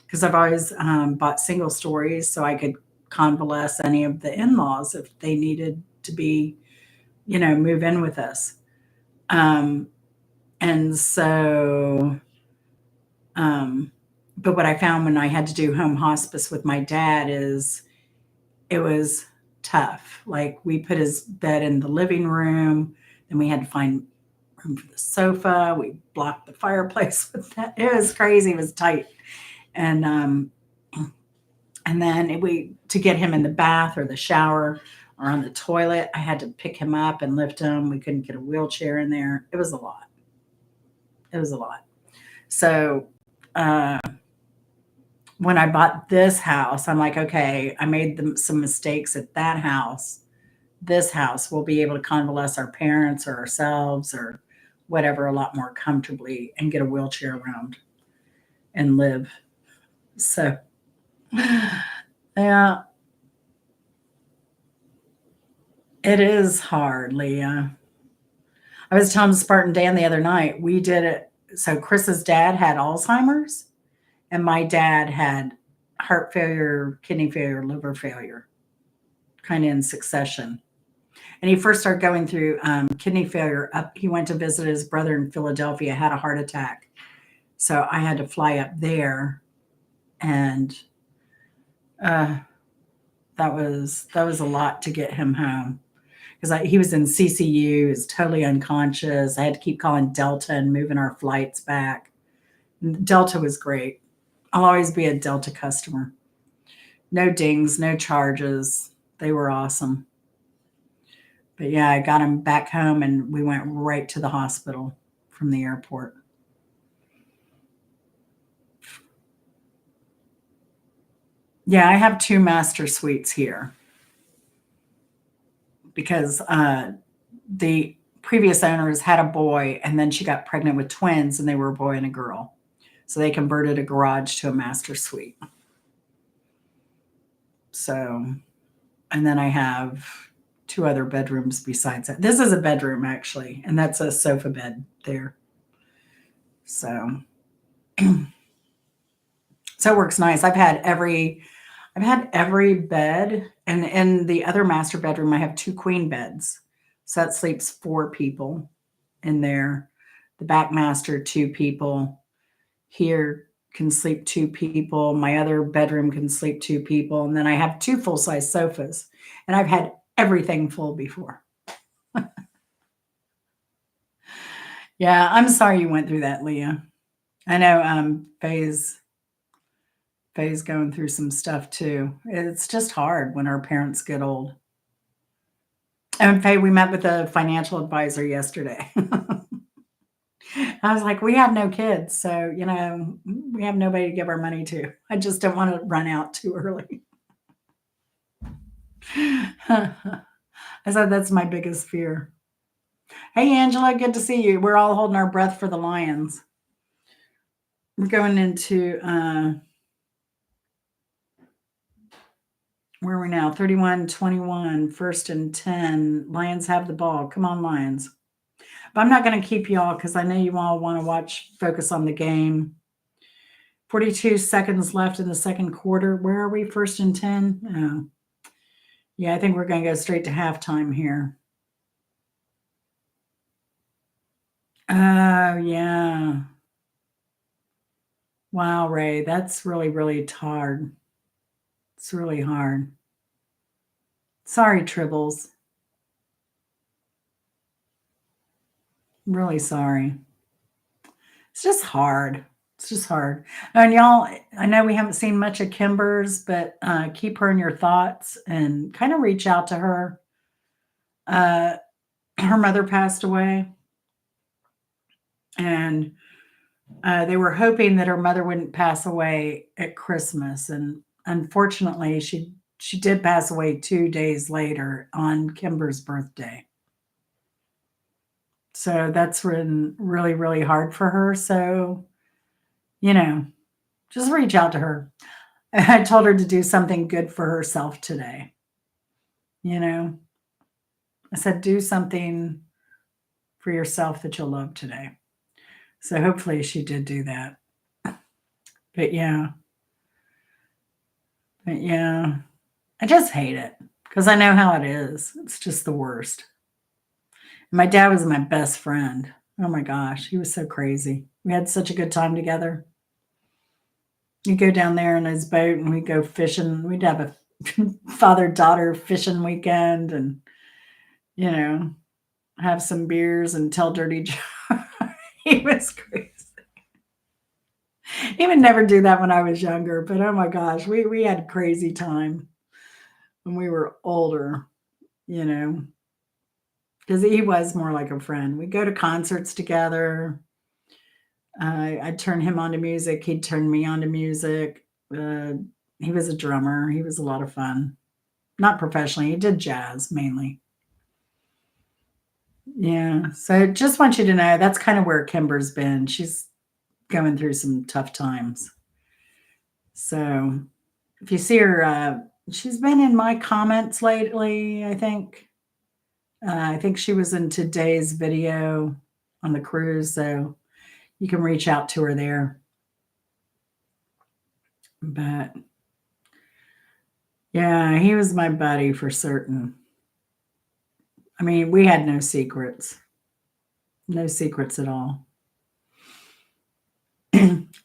because I've always bought single stories so I could convalesce any of the in laws if they needed to be, move in with us. Um, and so, um, but what I found when I had to do home hospice with my dad is it was tough. Like we put his bed in the living room, then we had to find room for the sofa. We blocked the fireplace with that. It was crazy. It was tight. And and then we to get him in the bath or the shower or on the toilet, I had to pick him up and lift him. We couldn't get a wheelchair in there. It was a lot. It was a lot. So uh, when I bought this house, I'm like, okay, I made some mistakes at that house. This house, we'll be able to convalesce our parents or ourselves or whatever a lot more comfortably and get a wheelchair around and live. So, yeah, it is hard, Leah. I was telling Spartan Dan the other night, we did it. So, Chris's dad had Alzheimer's, and my dad had heart failure, kidney failure, liver failure, kind of in succession. And he first started going through kidney failure. He went to visit his brother in Philadelphia, had a heart attack. So I had to fly up there, and uh, that was a lot to get him home because he was in CCU, he was totally unconscious. I had to keep calling Delta and moving our flights back. Delta was great. I'll always be a Delta customer. No dings, no charges. They were awesome. But yeah, I got him back home and we went right to the hospital from the airport. Yeah, I have two master suites here because the previous owners had a boy and then she got pregnant with twins and they were a boy and a girl. So they converted a garage to a master suite. So, and then I have two other bedrooms besides that. This is a bedroom actually, and that's a sofa bed there. So, so it works nice. I've had every bed, and in the other master bedroom, I have two queen beds. So that sleeps four people in there. The back master, two people. Here can sleep two people. My other bedroom can sleep two people. And then I have two full size sofas. And I've had everything full before. Yeah, I'm sorry you went through that, Leah. I know Faye's going through some stuff too. It's just hard when our parents get old. And Faye, we met with a financial advisor yesterday. I was like, we have no kids, so we have nobody to give our money to. I just don't want to run out too early. I said that's my biggest fear. Hey Angela, good to see you. We're all holding our breath for the Lions. We're going into where are we now? 31-21, first and 10. Lions have the ball. Come on, Lions. But I'm not going to keep y'all because I know you all want to focus on the game. 42 seconds left in the second quarter. Where are we? First and 10? Oh. Yeah, I think we're going to go straight to halftime here. Oh, yeah. Wow, Ray, that's really, really hard. It's really hard. Sorry, Tribbles. I'm really sorry. It's just hard. It's just hard. And y'all, I know we haven't seen much of Kimber's, but keep her in your thoughts and kind of reach out to her. Her mother passed away, and they were hoping that her mother wouldn't pass away at Christmas, and unfortunately, she did pass away 2 days later on Kimber's birthday. So that's been really, really hard for her. So, you know, just reach out to her. I told her to do something good for herself today. You know, I said, do something for yourself that you'll love today. So hopefully she did do that. But yeah, but yeah, I just hate it because I know how it is. It's just the worst. My dad was my best friend. Oh my gosh, he was so crazy. We had such a good time together. He'd go down there in his boat and we'd go fishing. We'd have a father daughter fishing weekend and, you know, have some beers and tell dirty jokes. He was crazy. He would never do that when I was younger, but oh my gosh, we had a crazy time when we were older, you know, because he was more like a friend. We'd go to concerts together. I'd turn him on to music. He'd turn me on to music. He was a drummer. He was a lot of fun. Not professionally. He did jazz mainly. Yeah. So just want you to know that's kind of where Kimber's been. She's going through some tough times. So if you see her, she's been in my comments lately, I think. I think she was in today's video on the cruise. So you can reach out to her there. But yeah, he was my buddy for certain. I mean, we had no secrets, no secrets at all.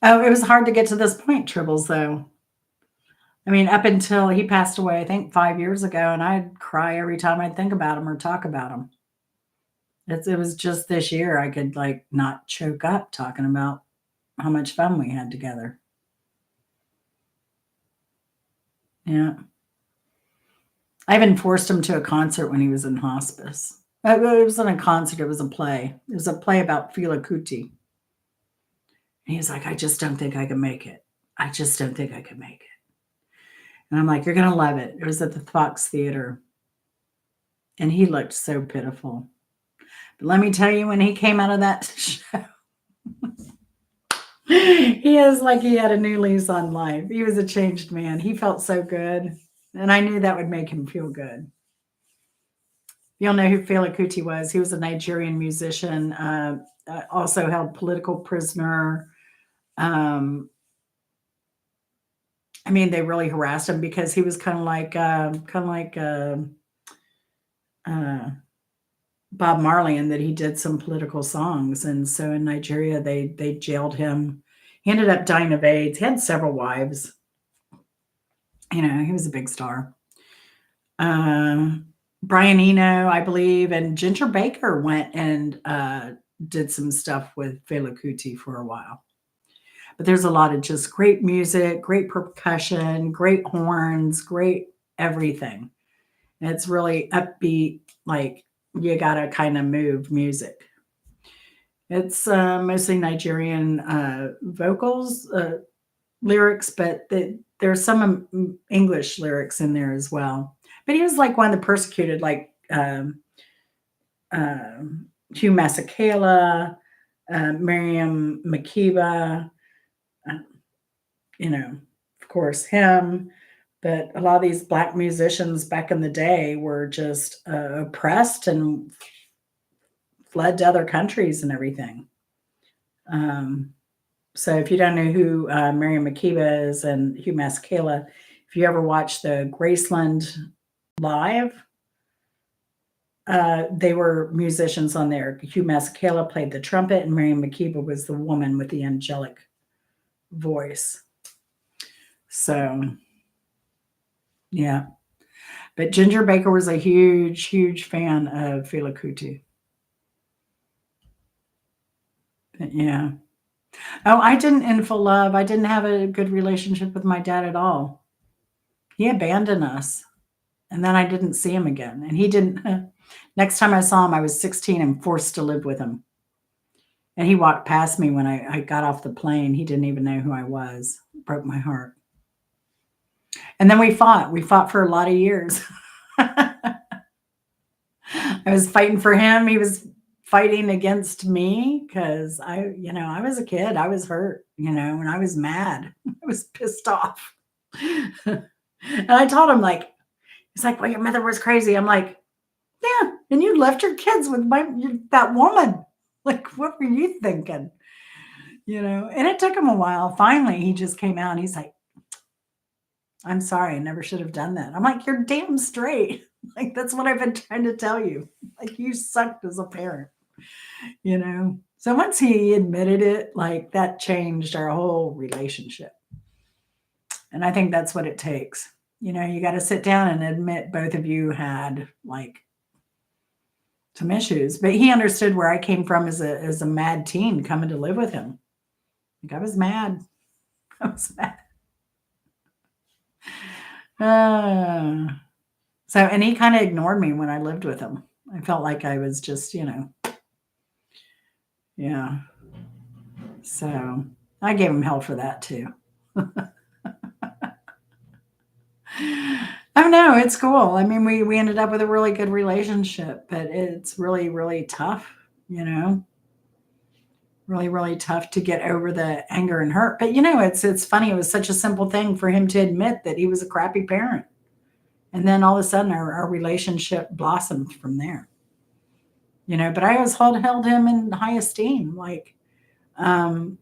Oh, it was hard to get to this point, Tribbles, though. I mean, up until he passed away, I think 5 years ago, and I'd cry every time I'd think about him or talk about him. It was just this year I could like not choke up talking about how much fun we had together. Yeah. I even forced him to a concert when he was in hospice. It wasn't a concert, it was a play. It was a play about Fela Kuti. And he was like, I just don't think I can make it. I just don't think I can make it. And I'm like, you're going to love it. It was at the Fox Theater. And he looked so pitiful. But let me tell you, when he came out of that show, he is like he had a new lease on life. He was a changed man. He felt so good. And I knew that would make him feel good. You'll know who Fela Kuti was. He was a Nigerian musician, also held political prisoner. Um, I mean, they really harassed him because he was uh, Bob Marley, and that he did some political songs. And so in Nigeria, they jailed him. He ended up dying of AIDS. He had several wives. You know, he was a big star. Brian Eno, I believe, and Ginger Baker went and did some stuff with Fela Kuti for a while. But there's a lot of just great music, great percussion, great horns, great everything. And it's really upbeat, like you gotta kind of move music. It's mostly Nigerian vocals, lyrics, but there's some English lyrics in there as well. But he was like one of the persecuted, like Hugh Masekela, Miriam Makeba, uh, you know, of course, him. But a lot of these black musicians back in the day were just oppressed and fled to other countries and everything. Um, so if you don't know who Miriam Makeba is and Hugh Masekela, if you ever watch the Graceland live, they were musicians on there. Hugh Masekela played the trumpet, and Miriam Makeba was the woman with the angelic voice. So, yeah. But Ginger Baker was a huge, huge fan of Fela Kuti. But yeah. Oh, I didn't in full love. I didn't have a good relationship with my dad at all. He abandoned us, and then I didn't see him again. And he didn't. Next time I saw him, I was 16 and forced to live with him. And he walked past me when I got off the plane. He didn't even know who I was. Broke my heart. And then we fought. We fought for a lot of years. I was fighting for him. He was fighting against me because I was a kid. I was hurt, and I was mad. I was pissed off. And I told him, like, he's like, well, your mother was crazy. I'm like, yeah. And you left your kids with that woman. Like, what were you thinking? And it took him a while. Finally, he just came out and he's like, I'm sorry. I never should have done that. I'm like, you're damn straight. Like, that's what I've been trying to tell you. Like, you sucked as a parent. So once he admitted it, like, that changed our whole relationship. And I think that's what it takes. You got to sit down and admit both of you had like some issues, but he understood where I came from as a mad teen coming to live with him. Like, I was mad. I was mad. Uh, and he kind of ignored me when I lived with him. I felt like I was just, yeah. So I gave him hell for that too. Oh no, it's cool. I mean, we ended up with a really good relationship, but it's really, really tough, really, really tough to get over the anger and hurt. But it's funny. It was such a simple thing for him to admit that he was a crappy parent. And then all of a sudden our relationship blossomed from there. But I always held him in high esteem. Like, um,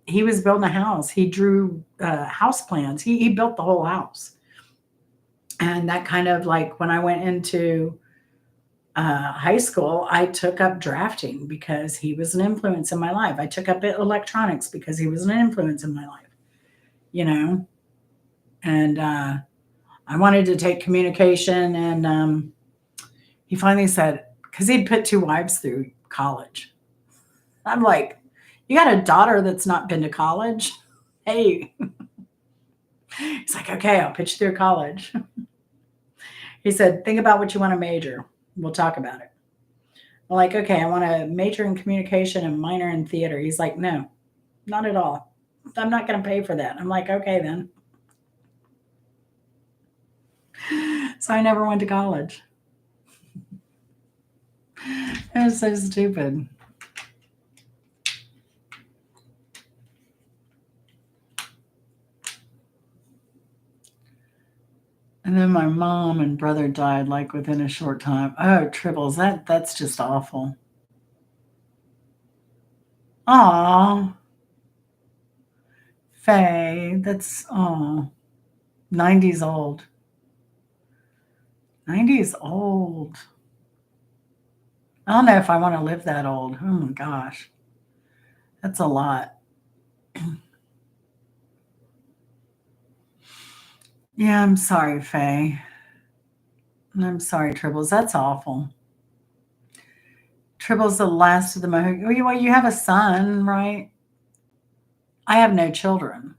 he was building a house. He drew house plans. He built the whole house. And that kind of, like, when I went into high school, I took up drafting because he was an influence in my life. I took up electronics because he was an influence in my life, you know, and I wanted to take communication. And he finally said, because he'd put two wives through college. I'm like, you got a daughter that's not been to college? Hey. He's like, okay, I'll pitch through college. He said, think about what you want to major. We'll talk about it. I'm like, okay, I want to major in communication and minor in theater. He's like, no, not at all. I'm not going to pay for that. I'm like, okay, then. So I never went to college. It was so stupid. And then my mom and brother died like within a short time. Oh, triples. That's just awful. Aw, Faye, that's 90s old. 90s old. I don't know if I want to live that old. Oh my gosh. That's a lot. Yeah, I'm sorry, Faye. I'm sorry, Tribbles. That's awful. Tribbles, the last of the Mohawk. Well, you have a son, right? I have no children.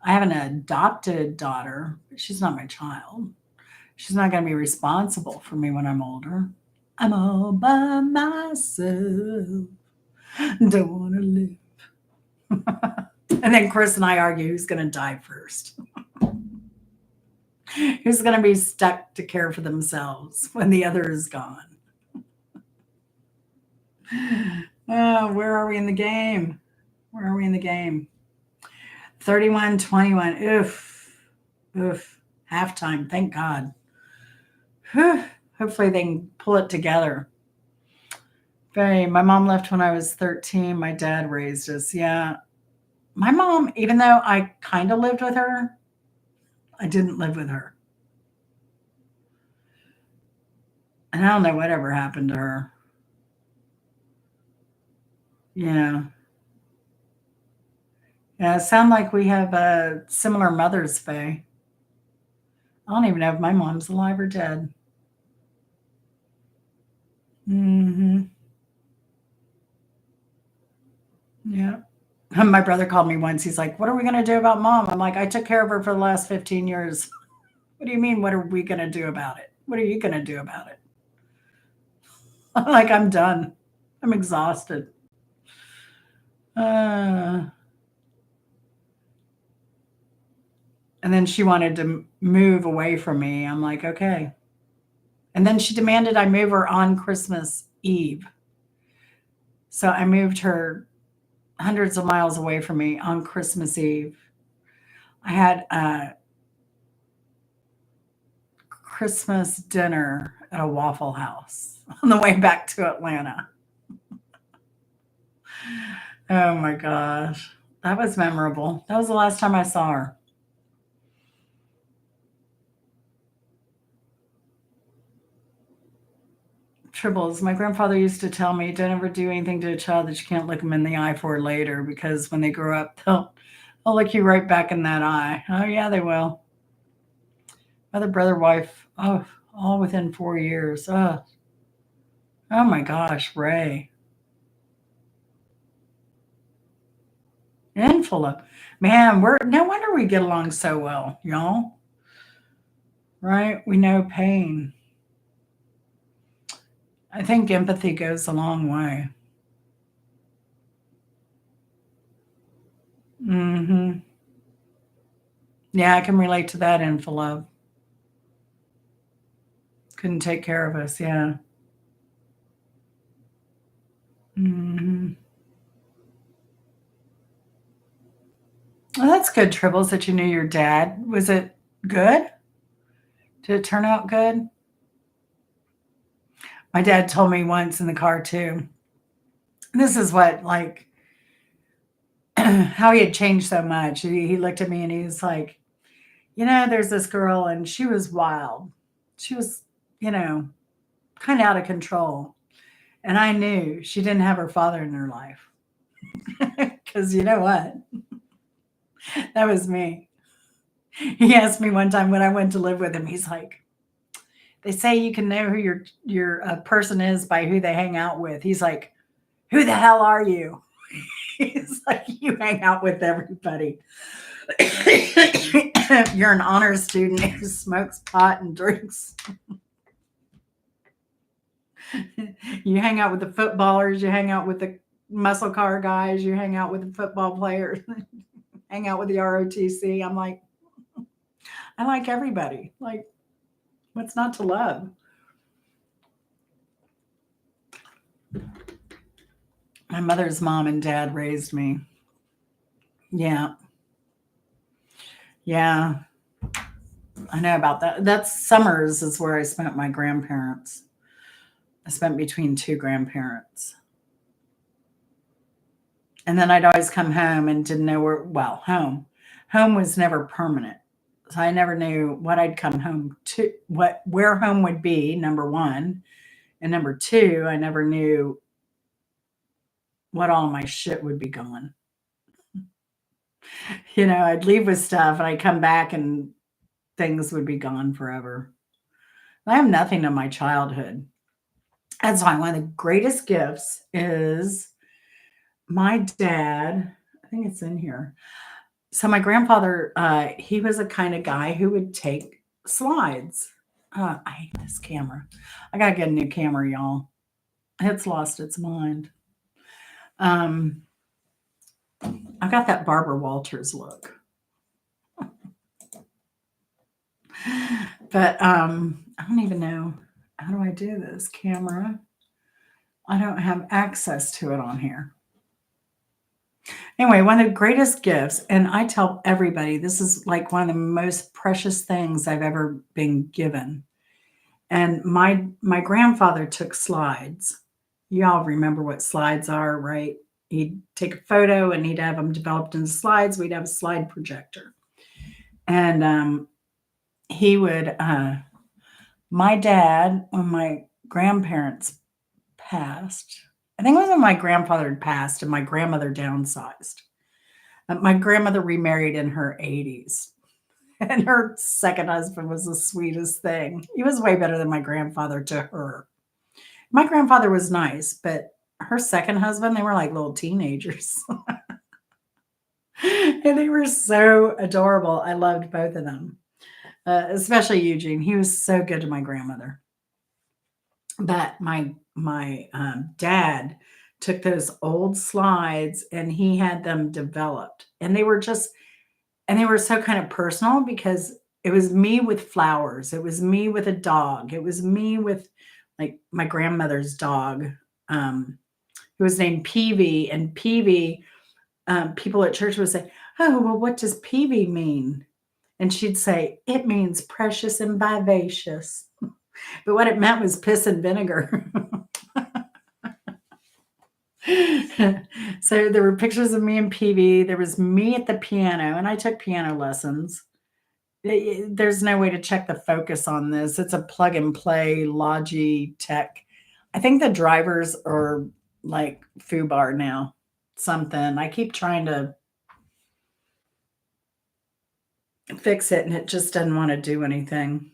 I have an adopted daughter, but she's not my child. She's not going to be responsible for me when I'm older. I'm all by myself. Don't want to live. And then Chris and I argue who's going to die first. Who's going to be stuck to care for themselves when the other is gone? Oh, where are we in the game? Where are we in the game? 31-21. Oof. Oof. Halftime. Thank God. Whew. Hopefully they can pull it together. My mom left when I was 13. My dad raised us. Yeah. My mom, even though I kind of lived with her, I didn't live with her. And I don't know whatever happened to her. Yeah. Yeah, it sounds like we have similar mothers, Faye. I don't even know if my mom's alive or dead. Hmm. Yeah. My brother called me once. He's like, what are we going to do about mom? I'm like, I took care of her for the last 15 years. What do you mean? What are we going to do about it? What are you going to do about it? I'm like, I'm done. I'm exhausted. And then she wanted to move away from me. I'm like, okay. And then she demanded I move her on Christmas Eve. So I moved her hundreds of miles away from me on Christmas Eve. I had a Christmas dinner at a Waffle House on the way back to Atlanta. Oh my gosh. That was memorable. That was the last time I saw her. Tribbles. My grandfather used to tell me, don't ever do anything to a child that you can't look them in the eye for later because when they grow up, they'll look you right back in that eye. Oh, yeah, they will. Mother, brother, wife. Oh, all within 4 years. Oh my gosh, Ray. And full of, man, we're no wonder we get along so well, y'all. Right? We know pain. I think empathy goes a long way. Hmm. Yeah, I can relate to that, Infilove. Couldn't take care of us. Yeah. Hmm. Well, that's good, Tribbles, that you knew your dad. Was it good? Did it turn out good? My dad told me once in the car too. This is what like how he had changed so much. He looked at me and he was like, there's this girl and she was wild. She was, you know, kind of out of control. And I knew she didn't have her father in her life. Because you know what? That was me. He asked me one time when I went to live with him, he's like, they say you can know who your person is by who they hang out with. He's like, who the hell are you? He's like, you hang out with everybody. You're an honor student who smokes pot and drinks. You hang out with the footballers, you hang out with the muscle car guys, you hang out with the football players, hang out with the ROTC. I'm like, I like everybody. Like, what's not to love? My mother's mom and dad raised me. Yeah. Yeah. I know about that. That's summers is where I spent my grandparents. I spent between two grandparents. And then I'd always come home and didn't know where, well, home. Home was never permanent. So I never knew what I'd come home to, where home would be, number one. And number two, I never knew what all my shit would be gone. I'd leave with stuff and I'd come back and things would be gone forever. I have nothing of my childhood. That's why one of the greatest gifts is my dad. I think it's in here. So my grandfather, he was a kind of guy who would take slides. I hate this camera. I gotta get a new camera, y'all. It's lost its mind. Um, I got that Barbara Walters look. But I don't even know how do I do this camera. I don't have access to it on here. Anyway, one of the greatest gifts, and I tell everybody this is like one of the most precious things I've ever been given. And my grandfather took slides. You all remember what slides are, right? He'd take a photo and he'd have them developed into slides. We'd have a slide projector. And he would, my dad, when my grandparents passed, I think it was when my grandfather had passed and my grandmother downsized. My grandmother remarried in her 80s, and her second husband was the sweetest thing. He was way better than my grandfather to her. My grandfather was nice, but her second husband, they were like little teenagers. And they were so adorable. I loved both of them, especially Eugene. He was so good to my grandmother. But my dad took those old slides and he had them developed, and they were so kind of personal because it was me with flowers, it was me with a dog, it was me with like my grandmother's dog, who was named Peavy, and Peavy people at church would say, "Oh, well, what does PV mean?" And she'd say, "It means precious and vivacious." But what it meant was piss and vinegar. So there were pictures of me and PV. There was me at the piano, and I took piano lessons. There's no way to check the focus on this. It's a plug and play Logitech. I think the drivers are like FUBAR now. Something. I keep trying to fix it and it just doesn't want to do anything.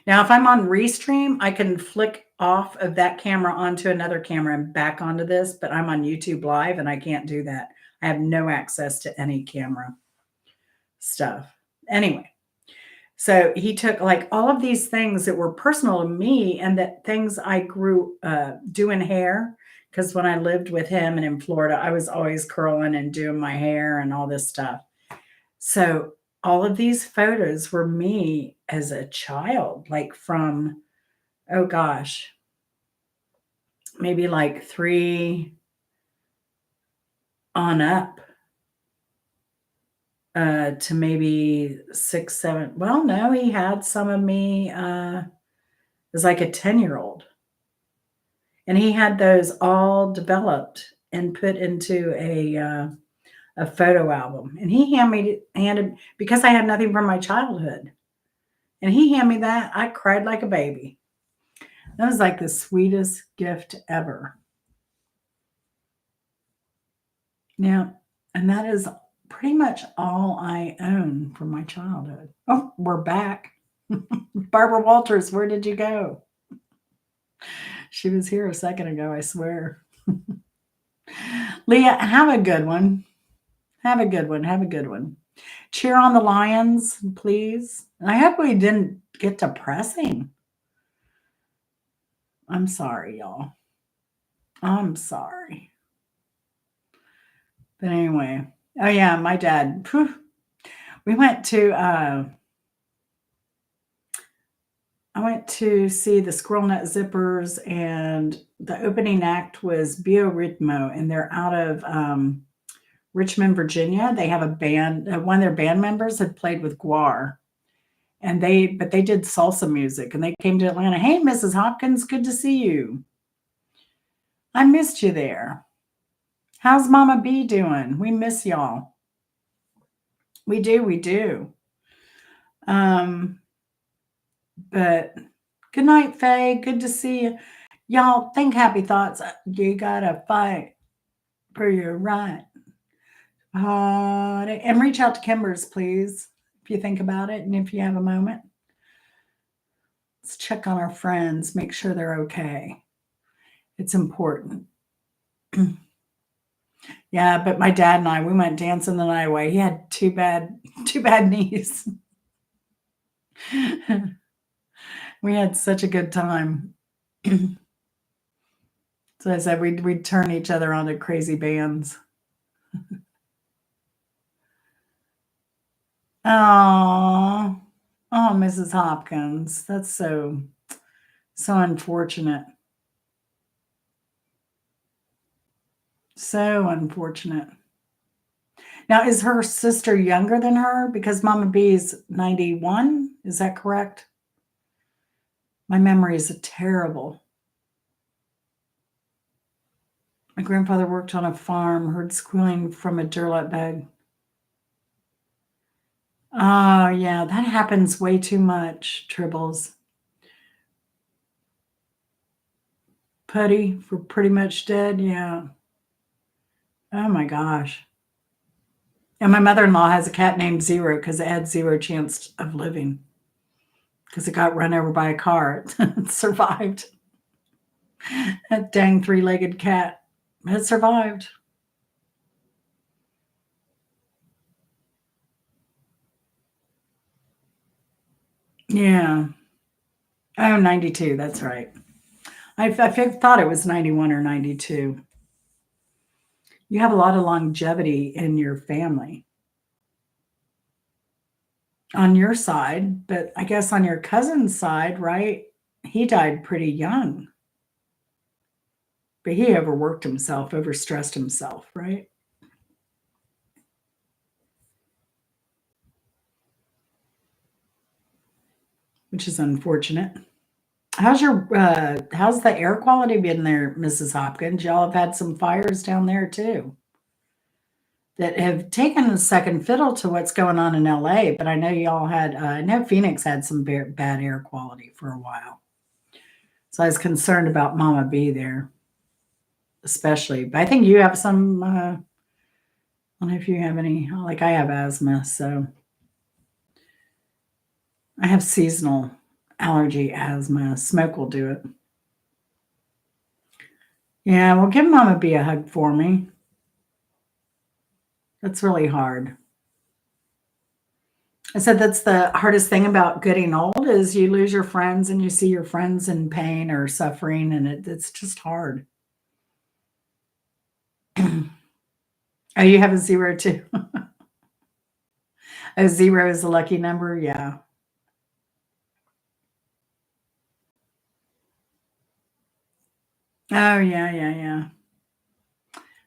Now, if I'm on Restream, I can flick off of that camera onto another camera and back onto this, but I'm on YouTube Live and I can't do that. I have no access to any camera stuff. Anyway, so he took like all of these things that were personal to me and that things I grew doing hair. Because when I lived with him and in Florida, I was always curling and doing my hair and all this stuff. So all of these photos were me as a child, like from, oh gosh, maybe like 3 on up to maybe 6, 7. Well, no, he had some of me as like a 10-year-old. And he had those all developed and put into a photo album. And he handed because I had nothing from my childhood. And he handed me that. I cried like a baby. That was like the sweetest gift ever. Yeah. And that is pretty much all I own from my childhood. Oh, we're back. Barbara Walters, where did you go? She was here a second ago, I swear. Leah, have a good one. Have a good one. Have a good one. Cheer on the Lions, please. I hope we didn't get depressing. I'm sorry, y'all. I'm sorry. But anyway, oh yeah, my dad. Whew, we went to I went to see the Squirrel Nut Zippers, and the opening act was Biorhythmo, and they're out of Richmond, Virginia. They have a band. One of their band members had played with Guar, and they did salsa music, and they came to Atlanta. Hey, Mrs. Hopkins, good to see you. I missed you there. How's Mama B doing? We miss y'all. We do, we do. But good night, Faye. Good to see you. Y'all think happy thoughts. You gotta fight for your right. And reach out to Kimbers, please, if you think about it and if you have a moment. Let's check on our friends, make sure they're okay. It's important. Yeah, but my dad and I, we went dancing the night away. He had two bad knees. We had such a good time. So I said we'd turn each other on to crazy bands. Oh, Mrs. Hopkins, that's so unfortunate. So unfortunate. Now, is her sister younger than her? Because Mama B is 91. Is that correct? My memory is terrible. My grandfather worked on a farm, heard squealing from a derlot bag. Oh, yeah, that happens way too much, Tribbles. Putty for pretty much dead, yeah. Oh my gosh. And my mother-in-law has a cat named Zero because it had zero chance of living. Because it got run over by a car. It survived. That dang 3-legged cat. It survived. Yeah. Oh, 92. That's right. I thought it was 91 or 92. You have a lot of longevity in your family. On your side, but I guess on your cousin's side, right? He died pretty young. But he overworked himself, overstressed himself, right? which is unfortunate. How's the air quality been there, Mrs. Hopkins? Y'all have had some fires down there too that have taken a second fiddle to what's going on in LA. But I know y'all had, I know Phoenix had some bad air quality for a while. So I was concerned about Mama B there, especially. But I think you have some, I don't know if you have any, like I have asthma. So I have seasonal allergy asthma. Smoke will do it. Yeah, well, give Mama B a hug for me. That's really hard. I said that's the hardest thing about getting old is you lose your friends and you see your friends in pain or suffering, and it's just hard. Oh, you have a zero too. A zero is a lucky number. Yeah. Oh, yeah, yeah, yeah.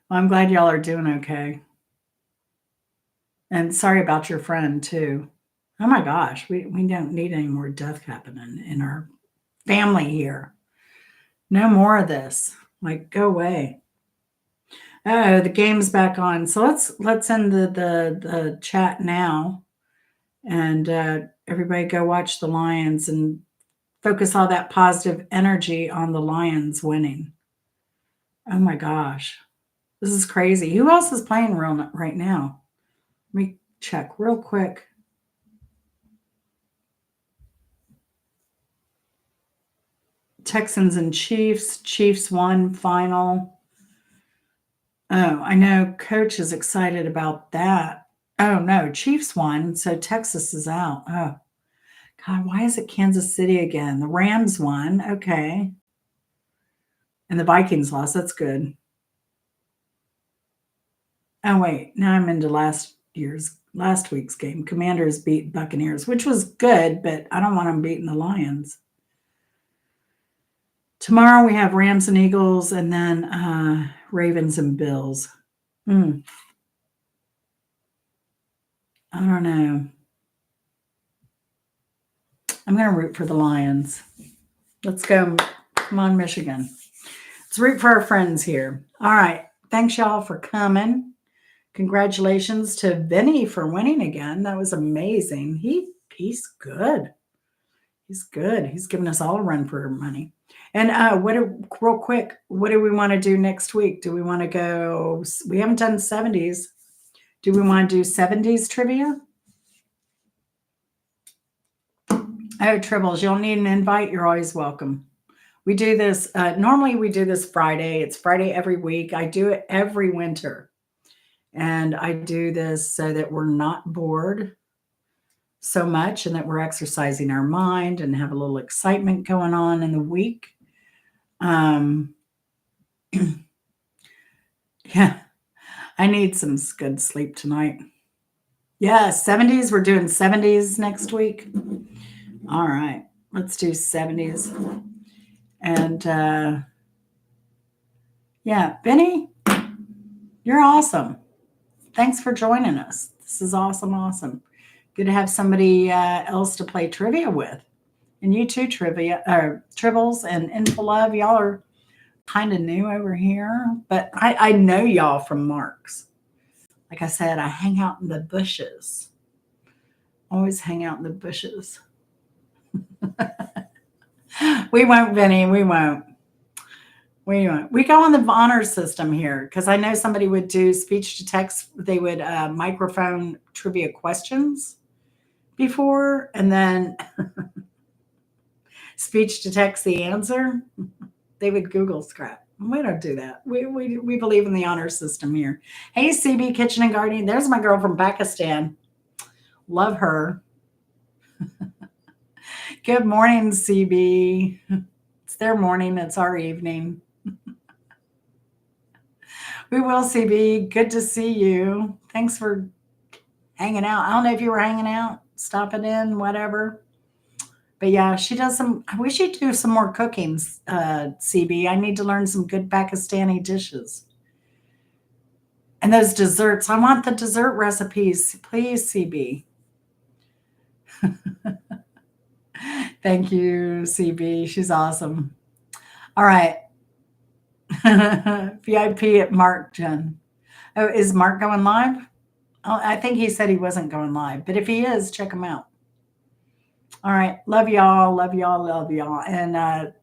Well, I'm glad y'all are doing okay. And sorry about your friend too. Oh my gosh, we don't need any more death happening in our family here. No more of this. Like, go away. Oh, the game's back on. So let's end the chat now, and everybody go watch the Lions and focus all that positive energy on the Lions winning. Oh my gosh, this is crazy. Who else is playing right now? Let me check real quick. Texans and Chiefs. Chiefs won final. Oh, I know Coach is excited about that. Oh no, Chiefs won, so Texas is out. Oh God, why is it Kansas City again? The Rams won. Okay. And the Vikings lost. That's good. Oh wait, now I'm into last week's game. Commanders beat Buccaneers, which was good, but I don't want them beating the Lions. Tomorrow we have Rams and Eagles, and then Ravens and Bills. I don't know. I'm going to root for the Lions. Let's go. Come on, Michigan. Let's root for our friends here. All right. Thanks, y'all, for coming. Congratulations to Vinny for winning again. That was amazing. He's good. He's good. He's giving us all a run for our money. And real quick, what do we want to do next week? Do we want to go? We haven't done 70s. Do we want to do 70s trivia? Oh, Tribbles, you'll need an invite. You're always welcome. We do this, normally we do this Friday. It's Friday every week. I do it every winter. And I do this so that we're not bored so much and that we're exercising our mind and have a little excitement going on in the week. Yeah, I need some good sleep tonight. Yeah, 70s. We're doing 70s next week. All right, let's do 70s. And yeah, Benny, you're awesome. Thanks for joining us. This is awesome. Good to have somebody else to play trivia with. And you too, Tribbles and Infalove. Y'all are kind of new over here, but I know y'all from Mark's. Like I said, I hang out in the bushes. Always hang out in the bushes. We won't, Vinny. We won't. We go on the honor system here because I know somebody would do speech to text. They would microphone trivia questions before, and then speech to text the answer. They would Google scrap. We don't do that. We believe in the honor system here. Hey, CB Kitchen and Gardening. There's my girl from Pakistan. Love her. Good morning, CB. It's their morning. It's our evening. We will, CB. Good to see you. Thanks for hanging out. I don't know if you were hanging out, stopping in, whatever. But yeah, she does some. I wish she'd do some more cooking, CB. I need to learn some good Pakistani dishes. And those desserts. I want the dessert recipes, please, CB. Thank you, CB. She's awesome. All right. VIP at Mark Jen. Oh, is Mark going live? Oh, I think he said he wasn't going live, but if he is, check him out. All right. Love y'all. Love y'all. Love y'all. And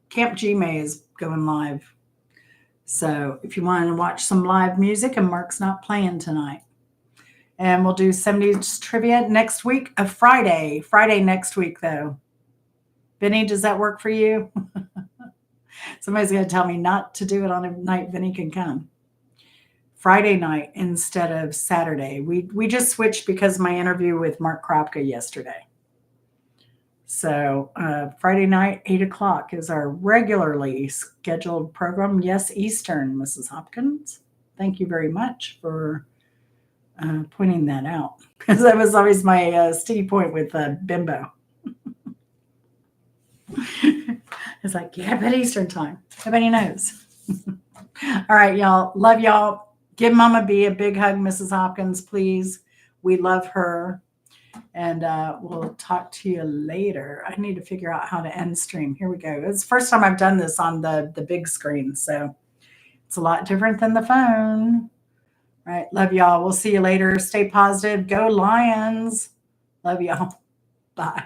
Camp Gmail is going live. So if you want to watch some live music, and Mark's not playing tonight. And we'll do 70s trivia next week, a Friday. Friday next week, though. Vinny, does that work for you? Somebody's going to tell me not to do it on a night Vinny can come. Friday night instead of Saturday. We just switched because of my interview with Mark Kropka yesterday. So Friday night, 8 o'clock is our regularly scheduled program. Yes, Eastern, Mrs. Hopkins. Thank you very much for pointing that out, because that was always my sticky point with Bimbo. It's like, yeah, but Eastern time. Nobody knows. All right, y'all. Love y'all. Give Mama B a big hug, Mrs. Hopkins, please. We love her. And we'll talk to you later. I need to figure out how to end stream. Here we go. It's the first time I've done this on the big screen, so it's a lot different than the phone. All right. Love y'all. We'll see you later. Stay positive. Go Lions. Love y'all. Bye.